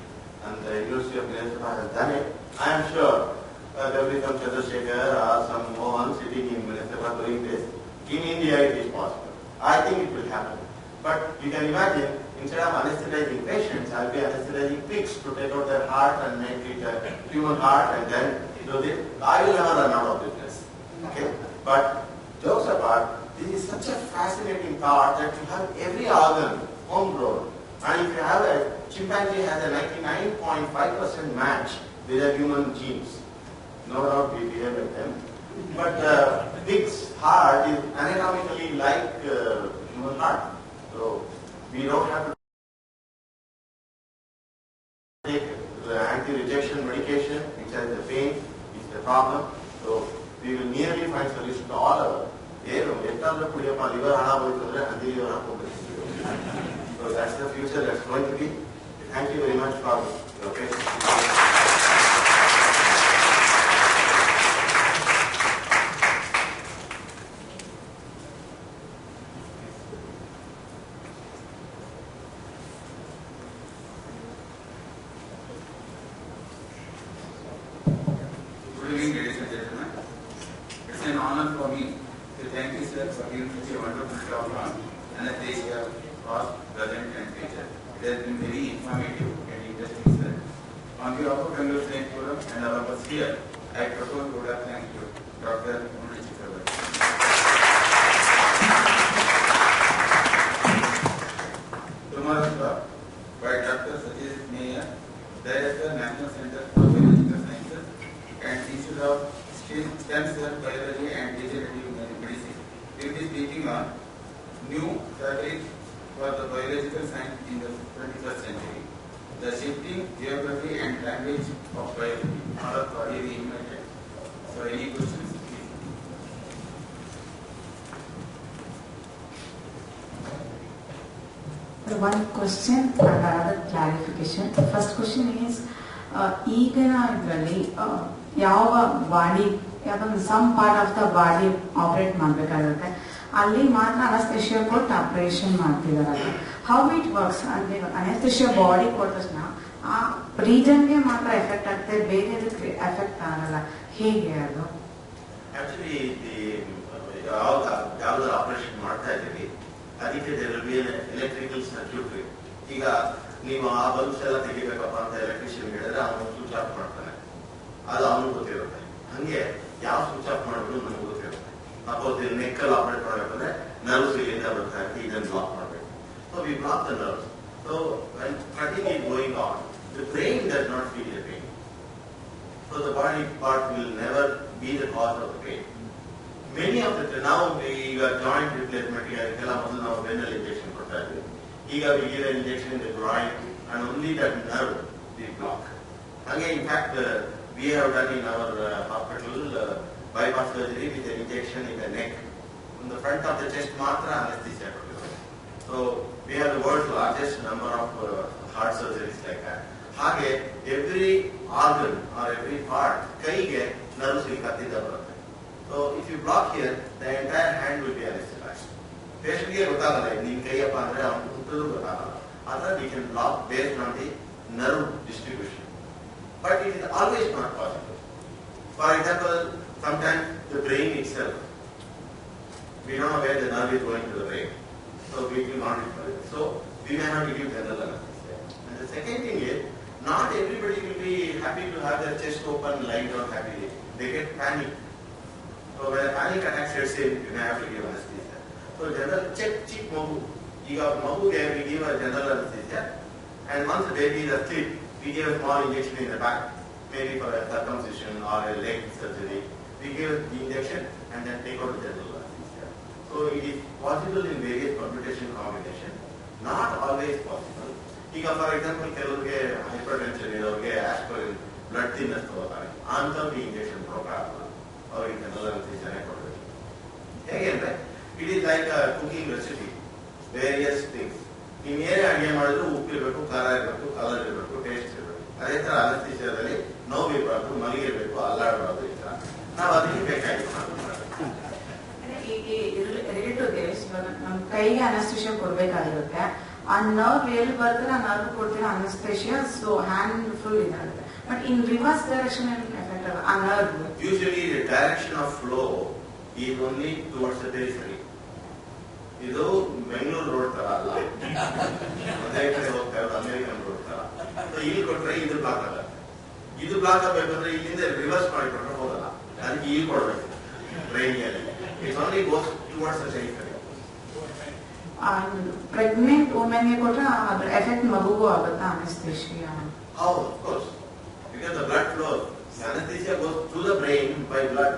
Speaker 2: And the University of Minnesota has done it. I am sure there will be some Chandrasekhar or some Mohan sitting in Minnesota doing this. In India it is possible. I think it will happen. But you can imagine, instead of anesthetizing patients, I'll be anesthetizing pigs to take out their heart and make it a human heart and then do this. I will never run out of business. Okay? But jokes apart, this is such a fascinating thought that you have every organ homegrown. And if you have a chimpanzee has a 99.5% match with a human genes. No doubt we behave like them. But pig's heart is anatomically like human heart. So we don't have to take the anti-rejection medication, which has the pain, which is the problem. So we will nearly find solution to all of it. So that's the future that's going to be. Thank you very much for your patience.
Speaker 12: Good evening, ladies and gentlemen. It's an honor for me to thank you, sir, for giving such a wonderful talk on anesthesia, past, present, and future. It has been very informative and interesting, sir. On behalf of Bangalore Science Forum and all of us here, I propose to thank you, Dr. Murli Chakravarthi. Tomorrow's talk by Dr.
Speaker 13: So one question and another clarification. The first question is, ಈಗಿನ ಇದರಲ್ಲಿ ಯಾವ body ಯಾವುದೊಂದು some part of the body operate ಮಾಡಬೇಕಾಗುತ್ತೆ, ಅಲ್ಲಿ ಮಾತ್ರ anaesthesia ಕೊಟ್ಟು operation ಮಾಡ್ತಿದಾರಲ್ಲ. How it works ಅಂದ್ರೆ ಅನಸ್ತೇಷಿಯಾ ಬಾಡಿ ಕೊಟ್ಟ ತಕ್ಷಣ ಆ ರೀಜನ್ಗೆ ಮಾತ್ರ ಎಫೆಕ್ಟ್ ಆಗುತ್ತೆ, ಬೇರೆ ಎಫೆಕ್ಟ್ ಆಗಲ್ಲ, ಹೇಗೆ ಅದು?
Speaker 2: ಆಕ್ಚುಲಿ ಯಾವ್ದಾದ್ರು ಆಪರೇಷನ್ ಮಾಡ್ತಾ ಇದ್ದೀವಿ ಅದಕ್ಕೆ ಎಲೆಕ್ಟ್ರಿಕಲ್ ಸರ್ಕ್ಯೂಟ್ರಿ. ಈಗ ನೀವು ಆ ಬಲ್ಬ್ಸ್ ಎಲ್ಲ ತೆಗಿಬೇಕಪ್ಪ ಅಂತ ಎಲೆಕ್ಟ್ರಿಷಿಯನ್ ಹೇಳಿದ್ರೆ ಅವನು ಸ್ವಿಚ್ ಆಫ್ ಮಾಡ್ತಾನೆ, ಅದು ಅವನು ಗೊತ್ತಿರುತ್ತೆ. ಹಂಗೆ ಯಾವ ಸ್ವಿಚ್ ಆಫ್ ಮಾಡೋದು ನಮ್ಗೆ ಗೊತ್ತಿರುತ್ತೆ. ಸಪೋಸ್ ನೆಕ್ಕಲ್ಲಿ ಆಪರೇಟ್ ಮಾಡಬೇಕಂದ್ರೆ ನರ್ವ್ಸ್ ಇಲ್ಲಿಂದ ಬರ್ತಾ ಇರುತ್ತೆ, ಇದನ್ನು ಬ್ಲಾಕ್ ಮಾಡಬೇಕು. So we block the nerves. So when cutting is going on, the brain does not feel the pain. So the body part will never be the cause of the pain. Many of the now we got joint replacement ಎಲ್ಲ ಮೊದಲು ನಾವು ಬೆನ್ನಲ್ಲಿ injection ಕೊಡ್ತಾ ಇದ್ವಿ. ಈಗ we give an injection in the groin and only that nerve we block. Again, in fact, we have done in our hospital bypass surgery with an injection in the neck. In the front of the chest matra anesthesia. So we have the world's largest number of heart surgeries like that. Hage every organ or every part kaige nerves will kattida barutte. So if you block here, the entire hand will be anesthetized. Patient ge gottagalla nin kaiyappa andre avanu uttadu gottagalla. Adra we can block based on the nerve distribution. But it is always not possible. For example, sometimes the brain itself, we don't know where the nerve is going to the brain. So we will not refer it. So we may have to give general anesthesia. And the second thing is, not everybody will be happy to have their chest open, lying down happily. They get panic. So when a panic attack sets in, you may have to give anesthesia. So general check magu. Magu we give a general anesthesia. And once the baby is asleep, we give a small injection in the back, maybe for a circumcision or a leg surgery. We give the injection and then take out the general anesthesia. So it is possible in various permutation combination, not always possible. ಈಗ for example ಕೆಲವರಿಗೆ hyper tension ಇರೋರಿಗೆ aspirin blood thinners ತಗೋತಾರೆ, ಅಂಥವ್ರಿಗೆ injection ಕೊಡೋಕ್ಕಾಗಲ್ಲ, ಅವ್ರಿಗೆ general ಅನಸ್ತೇಷಿಯಾನೇ ಕೊಡಬೇಕು. ಹೇಗೆ ಅಂದ್ರೆ it is like a cooking recipe, various things. ನೀವು ಏನೇ ಅಡುಗೆ ಮಾಡಿದ್ರು ಉಪ್ಪು ಇರಬೇಕು, ಖಾರ ಇರಬೇಕು, ಕಲರ್ ಇರಬೇಕು, ಟೇಸ್ಟ್ ಇರಬೇಕು. ಅದೇ ತರ ಅನಸ್ತೇಷಿಯಾದಲ್ಲಿ ನೋವು ಇರಬಾರ್ದು, ಮಲಗಿರಬೇಕು, ಅಲ್ಲಾಡಬಾರ್ದು. ಈ ತರ ನಾವು ಅದಕ್ಕೆ ಬೇಕಾಗಿ
Speaker 13: ನಮ್ಮ ಕೈಗೆ ಅನಸ್ತೇಷಿಯಾ ಕೊಡ್ಬೇಕಾಗಿರುತ್ತೆ. ಆ ನರ್ವ್ ಎಲ್ಲಿ ಬರ್ತದೆ ಆ ನರ್ವ್ ಕೊಡ್ತೀರಾ ಅನಸ್ತೇಷಿಯಾ, ಸೊ ಹ್ಯಾಂಡ್ ಫುಲ್ ಇದಾಗುತ್ತೆ. But in reverse direction effect ಆಗಲ್ಲ ಆ nerve.
Speaker 2: Usually the direction of flow is only towards the periphery. ಇದು ಬೆಂಗಳೂರು ರೋಡ್ ತರ ಅಲ್ಲ, ಅದೇ ಕಡೆ ಹೋಗ್ತಾ ಇರೋದು ಅಮೆರಿಕನ್ ರೋಡ್ ತರ. ಸೊ ಇಲ್ಲಿ ಕೊಟ್ರೆ ಇದು ಬ್ಲಾಕ್ ಆಗಲ್ಲ. ಇದು ಬ್ಲಾಕ್ ಆಗಬೇಕಂದ್ರೆ ಇಲ್ಲಿಂದ ರಿವರ್ಸ್ ಮಾಡಿಕೊಟ್ರೆ ಹೋಗಲ್ಲ, ಅದಕ್ಕೆ ಇಲ್ಲಿ ಕೊಡಬೇಕು ಬ್ರೈನಿಯಲ್ಲಿ. It's only goes towards the periphery.
Speaker 13: Pregnant ವುಮೆನ್ಗೆ ಕೊಟ್ರೆ ಅದ್ರ ಎಫೆಕ್ಟ್ ಮಗುಗೂ ಆಗುತ್ತಾ ಅನಸ್ತೇಷಿಯಾ?
Speaker 2: ಹೌದು, of course, because the blood flows. Anesthesia goes through the brain by blood,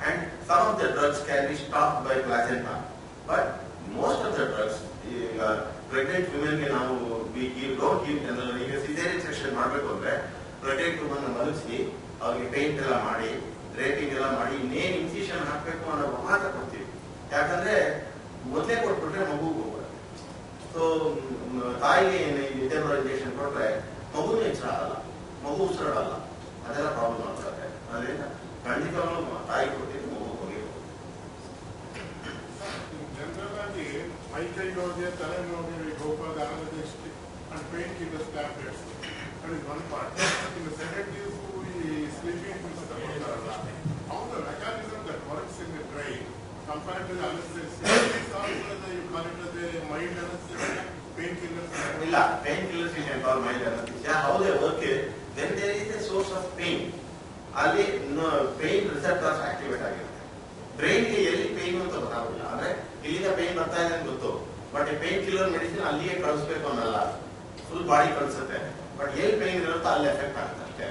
Speaker 2: and some of the drugs can be stopped by placenta, but most of the drugs, pregnant women ಗೆ ನಾವು don't give general. ಈಗ cesarean section ಮಾಡಬೇಕು ಅಂದ್ರೆ pregnant women ಮಲಗಿಸಿ ಅವ್ರಿಗೆ paint ಎಲ್ಲ ಮಾಡಿ rating ಎಲ್ಲ ಮಾಡಿ ಇನ್ನೇನು ಇನ್ಸಿಷನ್ ಹಾಕಬೇಕು ಅನ್ನೋ ಮಾತ್ರ ಕೊಡ್ತೀವಿ. ಯಾಕಂದ್ರೆ ಮೊದಲೇ ಕೊಟ್ಬಿಟ್ರೆ ಮಗುಗೆ ಹೋಗ್ಬಾರ್ದು. ಸೊ ತಾಯಿಗೆ ನಿದ್ದೆ ಬರೋ ಇಂಜೆಕ್ಷನ್ ಕೊಟ್ರೆ ಮಗುನೂ ಎಚ್ಚರ ಆಗಲ್ಲ, ಮಗು ಉಸಿರಾಡಲ್ಲ, ಅದೆಲ್ಲ ಪ್ರಾಬ್ಲಮ್ ಆಗ್ತದೆ. ಅದರಿಂದ ಖಂಡಿತವಾಗ್ಲೂ ತಾಯಿ ಕೊಟ್ಟಿದ್ದು ಮಗು ಹೋಗಿರ್ಬೋದು.
Speaker 14: ಜನರಲ್ ಆಗಿ ಮೈ ಕೈ ನೋವಿಗೆ, ತಲೆ ನೋವಿಗೆ ಹೋಗುವಾಗ and painkillers tablets. That is one part. In the second is sleeping pills ಕೊಡ್ತಾರಲ್ಲ, how the mechanism that works in the brain compared to the anesthesia. You call it as a mild anesthesia, painkillers.
Speaker 2: ಇಲ್ಲ, painkillers you can call mild anesthesia. How they work is, when there is a source of pain, ಅಲ್ಲಿ pain receptors activate ಆಗಿರುತ್ತೆ. ಬ್ರೈನ್ಗೆ ಎಲ್ಲಿ pain ಅಂತ ಗೊತ್ತಾಗಲ್ಲ. ಅಂದ್ರೆ ಇಲ್ಲಿಂದ pain ಬರ್ತಾ ಇದೆ ಅಂತ ಗೊತ್ತು, ಬಟ್ ಪೇನ್ ಕಿಲ್ಲರ್ ಮೆಡಿಸಿನ್ ಅಲ್ಲಿಗೆ ಕಳಿಸ್ಬೇಕು ಅನ್ನಲ್ಲ, ಫುಲ್ ಬಾಡಿ ಕಳಿಸುತ್ತೆ. ಬಟ್ ಎಲ್ಲಿ ಪೇನ್ ಇರುತ್ತೋ ಅಲ್ಲಿ ಎಫೆಕ್ಟ್ ಆಗುತ್ತೆ ಅಷ್ಟೇ.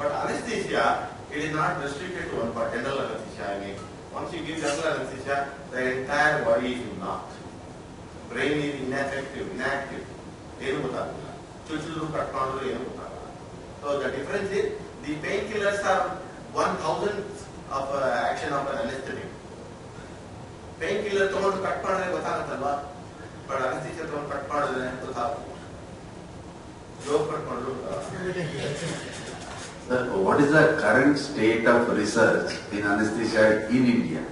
Speaker 2: But anaesthesia it is not restricted to one part. General anaesthesia means once you give general anesthesia, the entire body is knocked. Brain is ineffective, inactive. ಏನು ಗೊತ್ತಾಗಲ್ಲ, ಚುಚ್ಚಲು cut ಮಾಡಿದ್ರು ಏನು ಗೊತ್ತಾಗಲ್ಲ. So the difference is the painkillers are 1,000th of action of an anesthetic. Painkiller ತಗೊಂಡು cut ಮಾಡಿದ್ರೆ ಗೊತ್ತಾಗತ್ತಲ್ವಾ,
Speaker 12: but ಅನಸ್ತೀಸಿಯಾ ತಗೊಂಡು cut ಮಾಡಿದ್ರೆ joke ಕಟ್ಕೊಂಡು.
Speaker 15: Sir, what is the current state of research in anesthesia in India?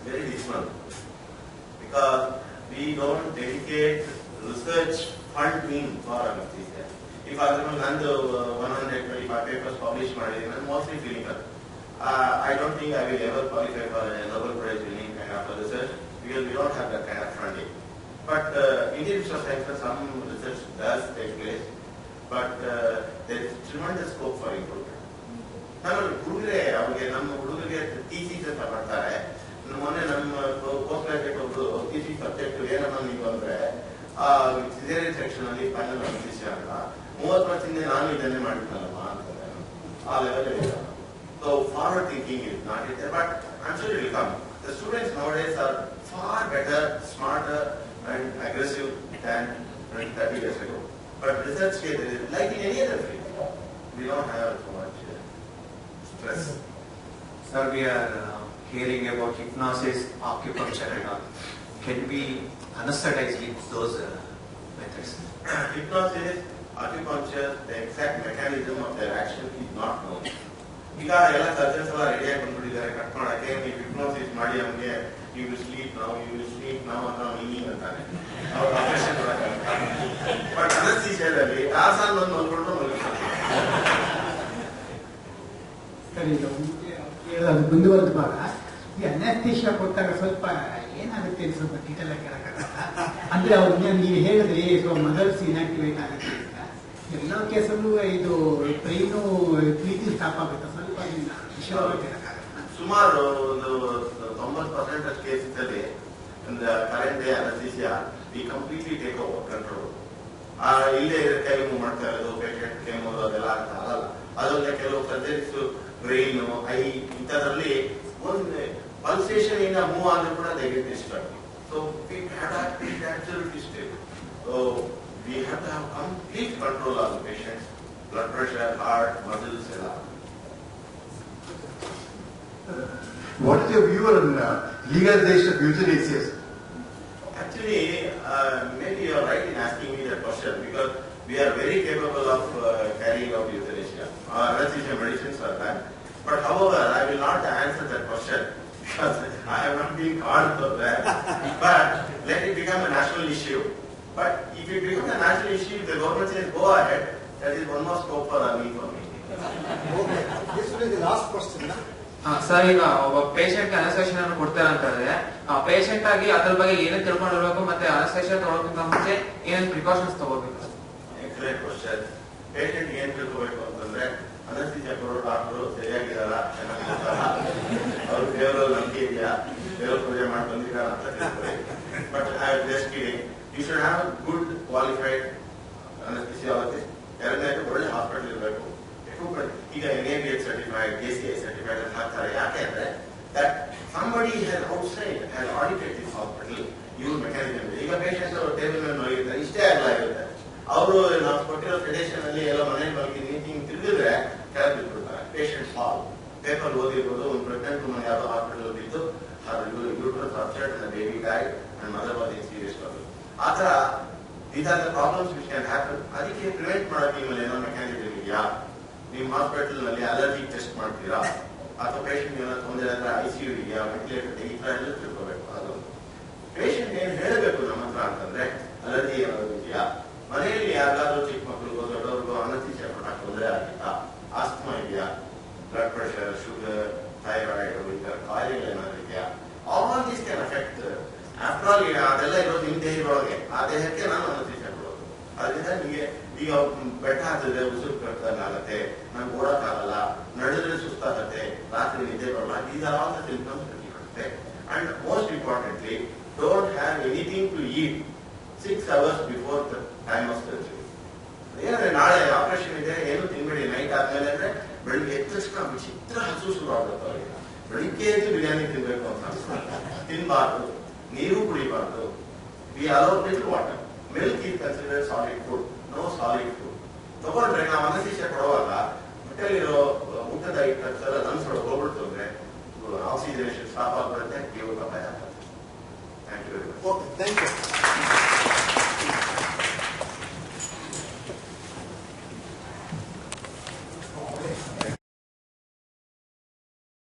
Speaker 2: Very dismal, because we don't dedicate research funding for anesthesia. If I remember 125 papers published, I'm mostly clinical. I don't think I will ever qualify for a Nobel Prize winning kind of research because we don't have that kind of funding. But Indian Institute of Science, some research does take place, but there is tremendous scope for improvement. ನಮ್ಮ ಹುಡುಗರಿಗೆ thesis ಅಂತ ಮಾಡ್ತಾರೆ. ಮೊನ್ನೆ ನಮ್ಮ post graduate ಒಬ್ರು thesis subject ಏನನ್ನ ನೀವು ಅಂದ್ರೆ ಸಿಸೇರಿಯನ್ ಸೆಕ್ಷನ್ ಅಲ್ಲಿ ಫೈನಲ್ ಅನಸ್ತೀಸಿಯಾ ಅಂತ 30 ವರ್ಷದಿಂದ ನಾನು ಇದನ್ನೇ ಮಾಡಿದ್ನಲ್ಲಮ್ಮ ಅಂತಾರೆ. ಆ ಲೆವೆಲ್ ಇದೆ. So forward thinking is not there, but I'm sure it will come. The students nowadays are far better, smarter, and aggressive than 30 years ago. But research here, like in any other field, we don't have so much stress.
Speaker 16: Sir, we are hearing about hypnosis, acupuncture and all. Can we anesthetize with those methods?
Speaker 2: Hypnosis, acupuncture, the exact mechanism of their action is not known. ಈಗ ಎಲ್ಲ surgeons ಎಲ್ಲ ರೆಡಿಯಾಗಿ ಬಂದ್ಬಿಟ್ಟಿದ್ದಾರೆ cut ಮಾಡಕ್ಕೆ. ನೀವು hypnosis ಮಾಡಿ ನಮಗೆ you will sleep ನಾವು ಅಂತ ಮೀನಿಂಗ್ ಅಂತಾನೆ ಅವ್ರು ಆಪರೇಷನ್ ಮಾಡಕ್ಕೆ. ಬಟ್ ಅನಸ್ತೀಸಿಯಾದಲ್ಲಿ ಆಸನ್ ಒಂದು ಮಲ್ಕೊಂಡ್ರು ಮಲಗಿಸ್ತಾರೆ.
Speaker 17: ಸರಿ, ಅದು ಮುಂದುವರೆದ ಭಾಗ. ಈ ಅನೆಸ್ಥೀಶಿಯಾ ಕೊಟ್ಟಾಗ ಸ್ವಲ್ಪ ಏನಾಗುತ್ತೆ ಅಂತ ಸ್ವಲ್ಪ ಡೀಟೇಲ್ ಆಗಿ ಹೇಳಕ್ಕಾಗಲ್ಲ. ಅಂದ್ರೆ ಅವ್ರಿಗೆ ನೀವು ಹೇಳಿದ್ರಿ ಮದರ್ಸ್ ಇನ್ಆಕ್ಟಿವೇಟ್ ಆಗುತ್ತೆ ಅಂತ. ಎಲ್ಲ ಕೇಸಲ್ಲೂ ಇದು ಬ್ರೈನು ಪ್ರೀತಿ ಸ್ಟಾಪ್ ಆಗುತ್ತೆ. ಸ್ವಲ್ಪ ವಿಷಯವಾಗಿ ಹೇಳಕ್ಕಾಗಲ್ಲ.
Speaker 2: ಸುಮಾರು ಒಂದು 90% ಕೇಸಸ್ ಅಲ್ಲಿ current day anaesthesia we completely take over control. ಇಲ್ಲೇ ಕೈ ಮೂವ್ ಮಾಡ್ತಾ ಇರೋದು ಪೇಷಂಟ್ ಕೈ ಮೂವ್ ಅದೆಲ್ಲ ಅಂತ ಆಗಲ್ಲ. ಅದೊಂದೇ ಕೆಲವು ಸರ್ಜರೀಸ್ ಬ್ರೈನ್ ಐ ಇಂಥದ್ರಲ್ಲಿ ಒಂದು ಪಲ್ಸೇಷನ್ ಇಂದ ಮೂವ್ ಆದ್ರೂ ಕೂಡ they get disturb. So we have absolutely stable. So we have to have complete control of the patient's blood pressure, heart, muscles, and all.
Speaker 1: What is your view on legalization of euthanasia?
Speaker 2: Actually, maybe you are right in asking me that question because we are very capable of carrying out euthanasia. Our anesthesia medicines are that. But however, I will not answer that question because I have not been called for that. But let it become a national issue. But if it becomes a national issue, if the government says go ahead, that is one more scope for me.
Speaker 1: Okay, this will be the last question.
Speaker 18: Sir, ಈಗ ಒಬ್ಬ patient ಅನಸ್ತೇಷನ್ ಅನ್ನು ಕೊಡ್ತಾರೆ ಅಂತಂದ್ರೆ patient ಆಗಿ ಅದ್ರ ಬಗ್ಗೆ ಏನೇನು ತಿಳ್ಕೊಂಡಿರ್ಬೇಕು ಮತ್ತೆ ಅನಸ್ತೇಷನ್ ತಗೊಳ್ಳೋಕ್ಕಿಂತ ಮುಂಚೆ ಏನೇನು ಪ್ರಿಕಾಷನ್ಸ್ ತಗೋಬೇಕು?
Speaker 2: Excellent question. ಪೇಷಂಟ್ ಏನ್ ತಿಳ್ಕೋಬೇಕು ಅಂತಂದ್ರೆ ಅನಸ್ತೀಸಿಯಾ ಕೊಡೋ ಡಾಕ್ಟರು ಸರಿಯಾಗಿರಲ್ಲ, ಚೆನ್ನಾಗಿರ್ತಾರ, ಅವ್ರ ದೇವರಲ್ಲಿ ನಂಬಿಕೆ ಇದೆಯಾ, ದೇವ್ರ ಪೂಜೆ ಮಾಡಿ ಬಂದಿದ್ದಾರ ಅಂತ ತಿಳ್ಕೊಬೇಕು. But I am just kidding. You should have a good qualified anesthesiologist. ಎರಡನೇದು ಒಳ್ಳೆ ಹಾಸ್ಪಿಟಲ್ ಇರಬೇಕು. ಈಗ NABH certified, JCI certified ಅಂತ ಹಾಕ್ತಾರೆ. ಯಾಕೆ ಅಂದ್ರೆ that somebody has outside has audited this hospital. ಇವ್ರ ಮೆಕ್ಯಾನಿಸಮ್ ಇದೆ. ಈಗ ಪೇಷಂಟ್ ಟೇಬಲ್ ಮೇಲೆ ಮಲಗಿರ್ತಾರೆ, ಇಷ್ಟೇ ಆಗಲಾಗಿರುತ್ತೆ. ಅವರು ನಾವು ಕೊಟ್ಟಿರೋ ಸೆಡೇಷನ್ ಅಲ್ಲಿ ಎಲ್ಲ ಮನೇಲಿ ಮಲಗಿ ನೀಟಿಂಗ್ ತಿರುಗಿದ್ರೆ ಕೆಳಗೆ ಬಿಟ್ಬಿಡ್ತಾರೆ. ಪೇಷಂಟ್ ಫಾಲ್ ಪೇಪರ್ ಓದಿರ್ಬೋದು, ಒಂದು ಪ್ರೆಗ್ನೆಂಟ್ ವುಮನ್ ಯಾವುದೋ ಹಾಸ್ಪಿಟಲ್ ಇದ್ದು uterus upset and baby died and mother was in serious trouble. ಆ ತರ these are the problems which can happen. ಅದಕ್ಕೆ ಪ್ರಿವೆಂಟ್ ಮಾಡೋಕೆ ನಿಮ್ಮಲ್ಲಿ ಏನೋ ಮೆಕ್ಯಾನಿಸಮ್ ಇದೆಯಾ? ನಿಮ್ಮ ಹಾಸ್ಪಿಟಲ್ ನಲ್ಲಿ ಅಲರ್ಜಿ ಟೆಸ್ಟ್ ಮಾಡ್ತೀರಾ ಅಥವಾ ಪೇಷಂಟ್ ಏನೋ ತೊಂದರೆ ಆದ್ರೆ ICU ಇದೆಯಾ, ವೆಂಟಿಲೇಟರ್ ಈ ತರ ಎಲ್ಲ ತಿಳ್ಕೋಬೇಕು. ಅದು ಪೇಷಂಟ್ ಏನ್ ಹೇಳಬೇಕು ನಮ್ಮ ಹತ್ರ ಅಂತಂದ್ರೆ ಅಲರ್ಜಿ ಏನಾದ್ರು ಇದೆಯಾ, ಮನೆಯಲ್ಲಿ ಯಾರಿಗಾದ್ರೂ ಚಿಕ್ಕ ಮಕ್ಕಳಿಗೋ ದೊಡ್ಡವ್ರಿಗೋ ಅನಸ್ತೀಸಿಯಾ ಕೊಟ್ಟಾಗ ತೊಂದರೆ ಆಗಿತ್ತಾ, ಆಸ್ತಮಾ ಇದೆಯಾ, ಬ್ಲಡ್ ಪ್ರೆಷರ್, ಶುಗರ್, ಥೈರಾಯ್ಡ್ ಈ ತರ ಕಾಯಿಲೆಗಳು ಏನಾದ್ರು ಇದೆಯಾ, all this can affect. After all ಅದೆಲ್ಲ ಇರೋದು ನಿಮ್ಮ ದೇಹದೊಳಗೆ, ಆ ದೇಹಕ್ಕೆ ನಾನು ಅನಸ್ತೀಸಿಯಾ ಕೊಡೋದು. ಅದರಿಂದ ನಿಮಗೆ ಈಗ ಬೆಟ್ಟ ಹಾಕಿದ್ರೆ ಉಸಿರು ಕಟ್ಟದಂಗಾಗತ್ತೆ, ನಂಗೆ ಓಡಕ್ಕಾಗಲ್ಲ, ನಡೆದ್ರೆ ಸುಸ್ತಾಗತ್ತೆ, ರಾತ್ರಿ ನಿದ್ದೆ ಬರಲ್ಲ. These are all the symptoms that you have. And most importantly, don't have anything to eat 6 hours before the time of surgery. ಏನಂದ್ರೆ ನಾಳೆ ಆಪರೇಷನ್ ಇದೆ, ಏನು ತಿನ್ಬೇಡಿ ನೈಟ್ ಆದ್ಮೇಲೆ ಅಂದ್ರೆ ಬೆಳಿಗ್ಗೆ ಎದ್ದ ತಕ್ಷಣ ವಿಚಿತ್ರ ಹಸು ಶುರು ಆಗುತ್ತೆ ಅವರಿಗೆ. ಬೆಳಿಗ್ಗೆ ಎದ್ದು ಬಿರಿಯಾನಿ ತಿನ್ಬೇಕು ಅಂತ ತಿನ್ಬಾರ್ದು, ನೀರು ಕುಡಿಬಾರ್ದು. We allow little water. Milk is considered solid food, no solid food. ತಗೊಂಡ್ರೆ ನಾವು ಅನಸ್ತೀಸಿಯಾ ಕೊಡುವಾಗ ಹೊಟ್ಟೆಲಿರೋ ಊಟದ ಐಟಮ್ಸ್ ಎಲ್ಲ ಲಂಗ್ಸ್ ಒಳಗೆ ಹೋಗ್ಬಿಡ್ತು ಅಂದ್ರೆ ಆಕ್ಸಿಜನೇಷನ್ ಸ್ಟಾಪ್ ಆಗ್ಬಿಡುತ್ತೆ, ಜೀವಕ್ಕೆ ಅಪಾಯ ಆಗ್ತದೆ. Thank you very much.
Speaker 1: Okay thank you